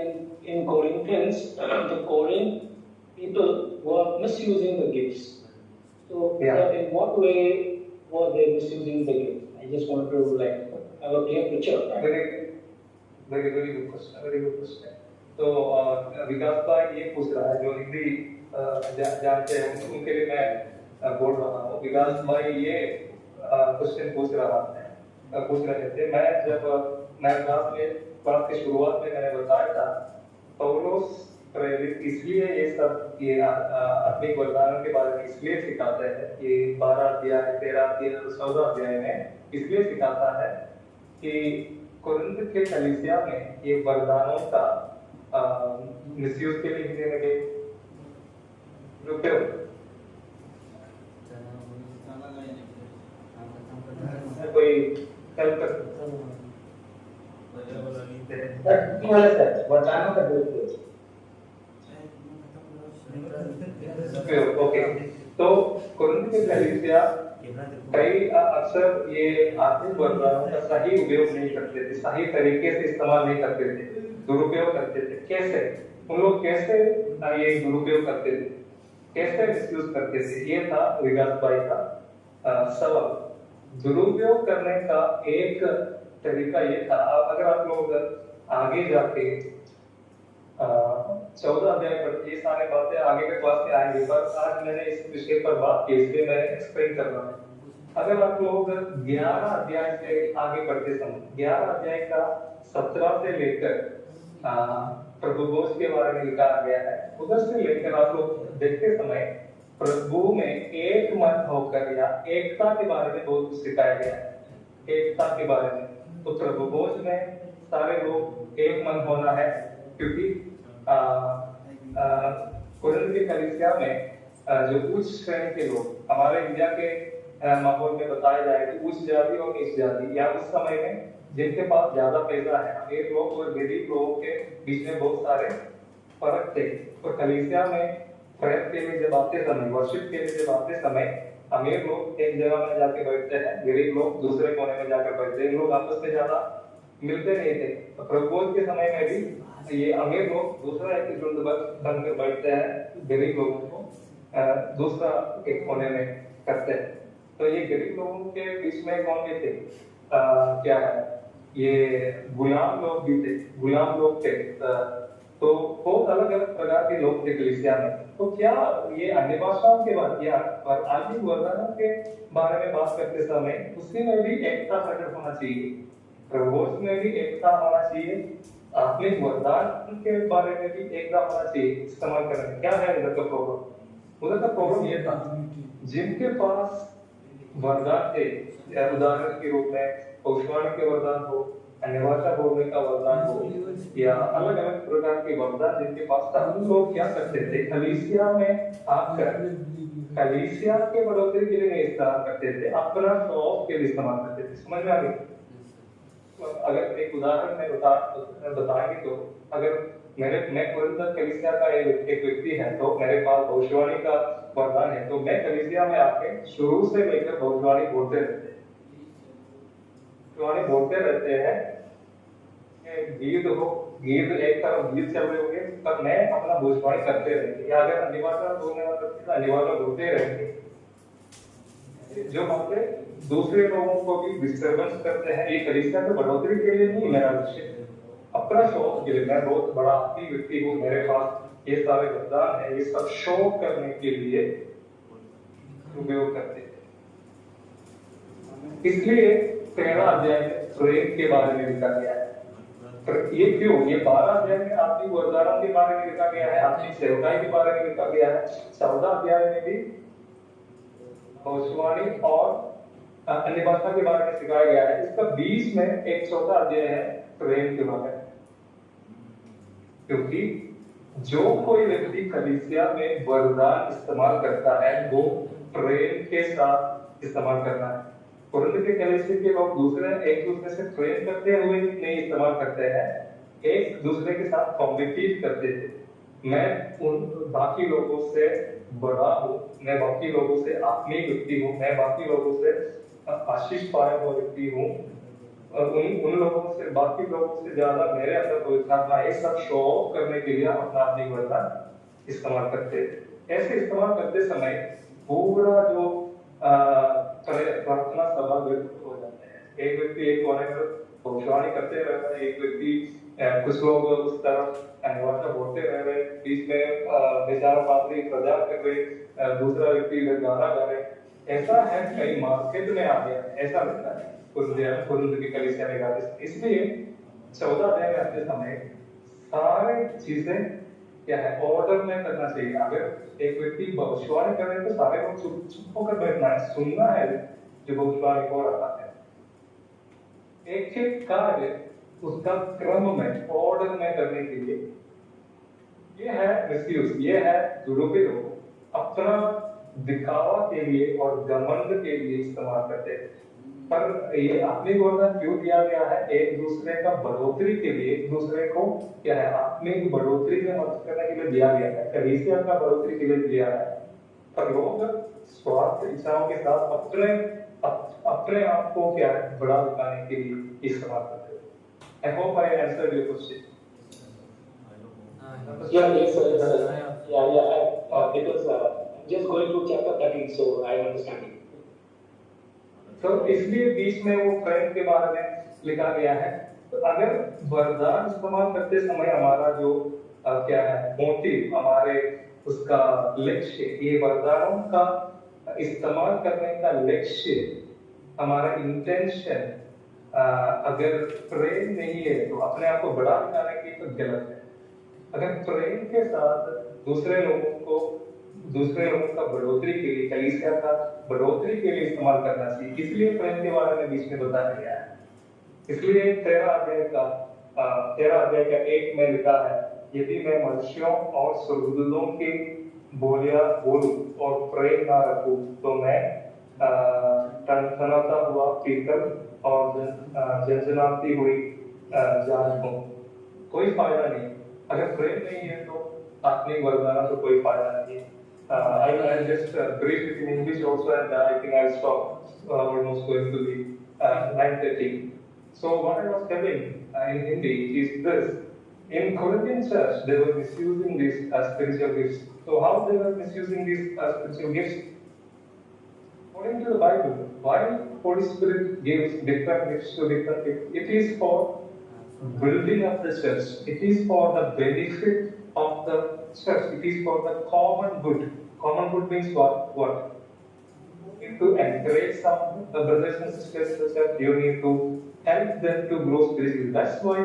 in Corinthians, the Corinth people were misusing the gifts. So, in what way were they misusing the gifts? I just want to have a clear picture. Very good question. तो विकास भाई ये पूछ रहा है, जो हिंदी जानते हैं उनके लिए मैं बोल रहा हूँ। विकास भाई ये क्वेश्चन पूछ रहे थे। मैं जब क्लास की शुरुआत में मैंने बताया था, पौलुस प्रेरित इसलिए ये सब ये आत्मिक वरदानों के बारे में इसलिए सिखाते हैं कि 12 अध्याय 13 अध्याय 14 अध्याय में इसलिए सिखाता है कि कुरिन्थ के कलीसिया में ये वरदानों का मिसयूज के लिए हिंदी में कोई हेल्प कर वरदानों का दुरुपयोग। ओके, तो कुरिन्थ के कलीसिया कई अक्सर ये आत्मिक वरदानों का सही उपयोग नहीं करते थे, सही तरीके से इस्तेमाल नहीं करते थे, दुरुपयोग करते थे। कैसे उन लोग कैसे ये दुरुपयोग करते थे, कैसे मिसयूज करते थे, ये था विकास भाई का सवाल। दुरुपयोग करने का एक तरीका ये था, अगर आप लोग आगे जाके 14 अध्याय पर ये सारे बातें आगे के क्लास में आएंगे, पर आज मैंने इस विषय पर बात की इसलिए मैं एक्सप्लेन कर रहा हूँ। अगर आप लोग 11 अध्याय से आगे बढ़ते समय 11 अध्याय का 17 से लेकर प्रभु बोझ के बारे में लिखा गया है, उधर से लेकर आप लोग देखते समय प्रभु में एक मन होकर या एकता के बारे में बहुत कुछ सिखाया गया है, एकता के बारे में। तो प्रभु बोझ में सारे लोग एक मन होना है, क्योंकि कुरिन्थ के कलीसिया में जो उच्च श्रेणी के लोग, हमारे इंडिया के माहौल में बताया जाए कि उच्च जाति और नीच जाति, या उस समय में जिनके पास ज्यादा पैसा है, अमीर लोग और गरीब लोगों के बीच में बहुत सारे फर्क थे। और कलीसिया में प्रेयर के लिए जब आते समय, वर्शिप के लिए जब आते समय, अमीर लोग एक जगह में जाके बैठते हैं, गरीब लोग दूसरे कोने में जाकर बैठते हैं, लोग आपस में ज्यादा मिलते नहीं थे। तो प्रबोध के समय में भी ये अमीर लोग दूसरा एक झुंड बनकर बैठते हैं, गरीब लोगों को दूसरा एक कोने में करते हैं। तो ये गरीब लोगों के बीच में कौन भी थे, क्या है, ये गुलाम लोग भी थे, गुलाम लोग थे। तो बहुत अलग अलग प्रकार के लोग थे कलीसिया में। तो क्या ये अन्य भाषाओं के बारे या आत्मिक वरदानों के बारे में बात करते समय उसी में भी एकता प्रकट होना चाहिए, प्रभुत्व में भी एकता होना चाहिए, आत्मिक वरदान के बारे में भी एक होना चाहिए इस्तेमाल करना। क्या है उधर का प्रॉब्लम? उधर का प्रॉब्लम ये था, जिनके पास वरदान थे, उदाहरण के रूप में भविष्यवाणी के वरदान हो, अन्य भाषा बोलने का वरदान हो, या अलग अलग प्रकार के वरदान जिनके पास था, उन लोग क्या करते थे? कलीसिया में आकर कलीसिया के बढ़ोतरी के लिए नहीं इस्तेमाल करते थे, अपना शो ऑफ के लिए इस्तेमाल करते थे। समझ में आ गई? अगर एक उदाहरण में बताएंगे तो, अगर मैं कोरिन्थ कलीसिया का एक व्यक्ति है, तो मेरे पास भविष्यवाणी का वरदान है, तो मैं कलीसिया में आके शुरू से लेकर भविष्यवाणी बोलते रहते हैं। गीत हो, गीत एक तरफ गीत चल रहे होंगे, तब मैं अपना भविष्यवाणी करते रहेंगे, या अगर अनिवार्य बोलने वाला व्यक्ति अनिवार्य बोलते रहेंगे, जो बातें दूसरे लोगों को भी डिस्टर्बेंस करते हैं। ये कलीसिया की बढ़ोतरी के लिए नहीं, मेरा लक्ष्य अपना शौक के लिए। मैं बहुत बड़ा आत्मिक व्यक्ति हूँ, मेरे पास ये सारे वरदान है, ये सब शो करने के लिए उपयोग करते हैं। इसलिए 13 अध्याय में प्रेम के बारे में लिखा गया है। ये क्यों? ये 12 अध्याय में आत्मिक वरदानों के बारे में लिखा गया है, आत्मिक सेवकाई के बारे में लिखा गया है। 14 अध्याय में भी भविष्यवाणी और अन्य भाषा के बारे में सिखाया गया है। इसका 20 में एक छोटा अध्याय है प्रेम के बारे में, क्योंकि जो कोई व्यक्ति कलीसिया में वरदान इस्तेमाल करता है, वो प्रेम के साथ इस्तेमाल करना है। कोरिन्थ के कलीसिया के लोग एक दूसरे से प्रेम करते हुए नहीं इस्तेमाल करते हैं, एक दूसरे के साथ कॉम्पिटिट करते थे। मैं उन बाकी लोगों से बड़ा हूँ, मैं बाकी लोगों से आत्मिक व्यक्ति हूँ, मैं बाकी लोगों से आशीष पाया हुआ व्यक्ति हूँ, उन लोगों से, बाकी लोगों से ज्यादा मेरे अंदर पवित्रता था, ये सब शो ऑफ करने के लिए अपना आत्मिक वरदान इस्तेमाल करते थे। ऐसे इस्तेमाल करते समय पूरा जो प्रार्थना सभा हो जाते हैं। एक व्यक्ति एक कोने पर भविष्यवाणी करते रहता है, एक व्यक्ति कुछ लोग उस तरफ अनुवाद बोलते रह रहे, बीच में बेचारा पादरी प्रचार कर रहे, दूसरा व्यक्ति गाना गा रहे। ऐसा है कई मार्केट में आ गया, ऐसा लगता है कुरिन्थ की कलीसिया में गाते। इसलिए 14 अध्याय में आते समय सारे चीजें क्या है, ऑर्डर में करना चाहिए। अगर एक व्यक्ति भविष्यवाणी कर रहे हैं तो सारे लोग चुप होकर बैठना है, सुनना है जो भविष्यवाणी हो रहा है। एक एक कार्य उसका क्रम में, ऑर्डर में करने के लिए, ये है मिसयूज, ये है दुरुपयोग। अपना दिखावा के लिए और घमंड के लिए इस्तेमाल करते हैं। पर ये आत्मिक वरदान क्यों दिया गया है? एक दूसरे का बढ़ोतरी के लिए, एक दूसरे को क्या है, आत्मिक बढ़ोतरी में मदद करने के लिए दिया गया है, कलीसिया का बढ़ोतरी के लिए दिया है। पर लोग स्वार्थ इच्छाओं के साथ अपने आप को क्या है, बड़ा दिखाने के लिए इस्तेमाल करते हैं। I hope I answered your question. Yes, sir. Because just going to chapter 13, so I understand it. तो इसलिए बीच में वो प्रेम के बारे में लिखा गया है। तो अगर वरदान इस्तेमाल करते समय हमारा जो क्या है मोटिव, हमारे उसका लक्ष्य, ये वरदानों का इस्तेमाल करने का लक्ष्य, हमारा इंटेंशन अगर प्रेम नहीं है तो अपने आप को बड़ा दिखाने की तो गलत है। अगर प्रेम के साथ दूसरे लोगों का बढ़ोतरी के लिए, कलीसिया का बढ़ोतरी के लिए इस्तेमाल करना चाहिए। इसलिए प्रेम के बारे में बीच में बताया गया है। इसलिए 13 अध्याय का 1 में लिखा है, यदि मैं मनुष्यों और स्वर्गदूतों की बोलियां बोलूं और प्रेम ना रखूं तो मैं टनटनाता हुआ पीतल और झंझनाती हुई जान हूं, कोई फायदा नहीं। अगर प्रेम नहीं है तो आत्मिक वरदान तो कोई फायदा नहीं है। I just brief it in English also, and I think I'll stop almost going to the 9:30. So what I was telling in Hindi is this: in Corinthian church they were misusing these spiritual gifts. So how they were misusing these spiritual gifts? According to the Bible, why Holy Spirit gives different gifts to different people? It is for building up the church. It is for the benefit of the church. It is for the common good. Common good means what? You need to encourage some brothers and sisters in the church. You need to help them to grow spiritually. That's why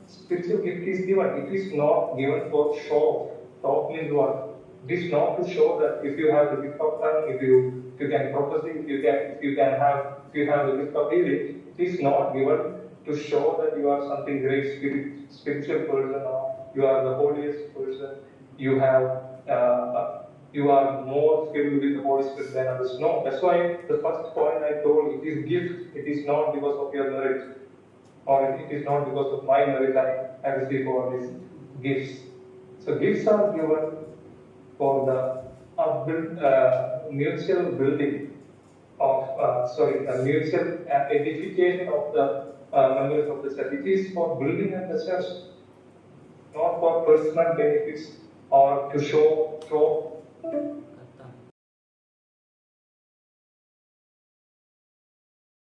spiritual gift is given, it is not given for show. Show means what? It is not to show that if you have the gift of tongue, if you can prophecy, if you have the gift of healing, it is not given to show that you are something great spiritual person or you are the holiest person. You are more filled with the Holy Spirit than others. No, that's why the first point I told, it is gift. It is not because of your merit, or it is not because of my merit I receive all these gifts. So gifts are given for the mutual building of, mutual edification of the members of the church. It is for building up the church, not for personal benefits or to show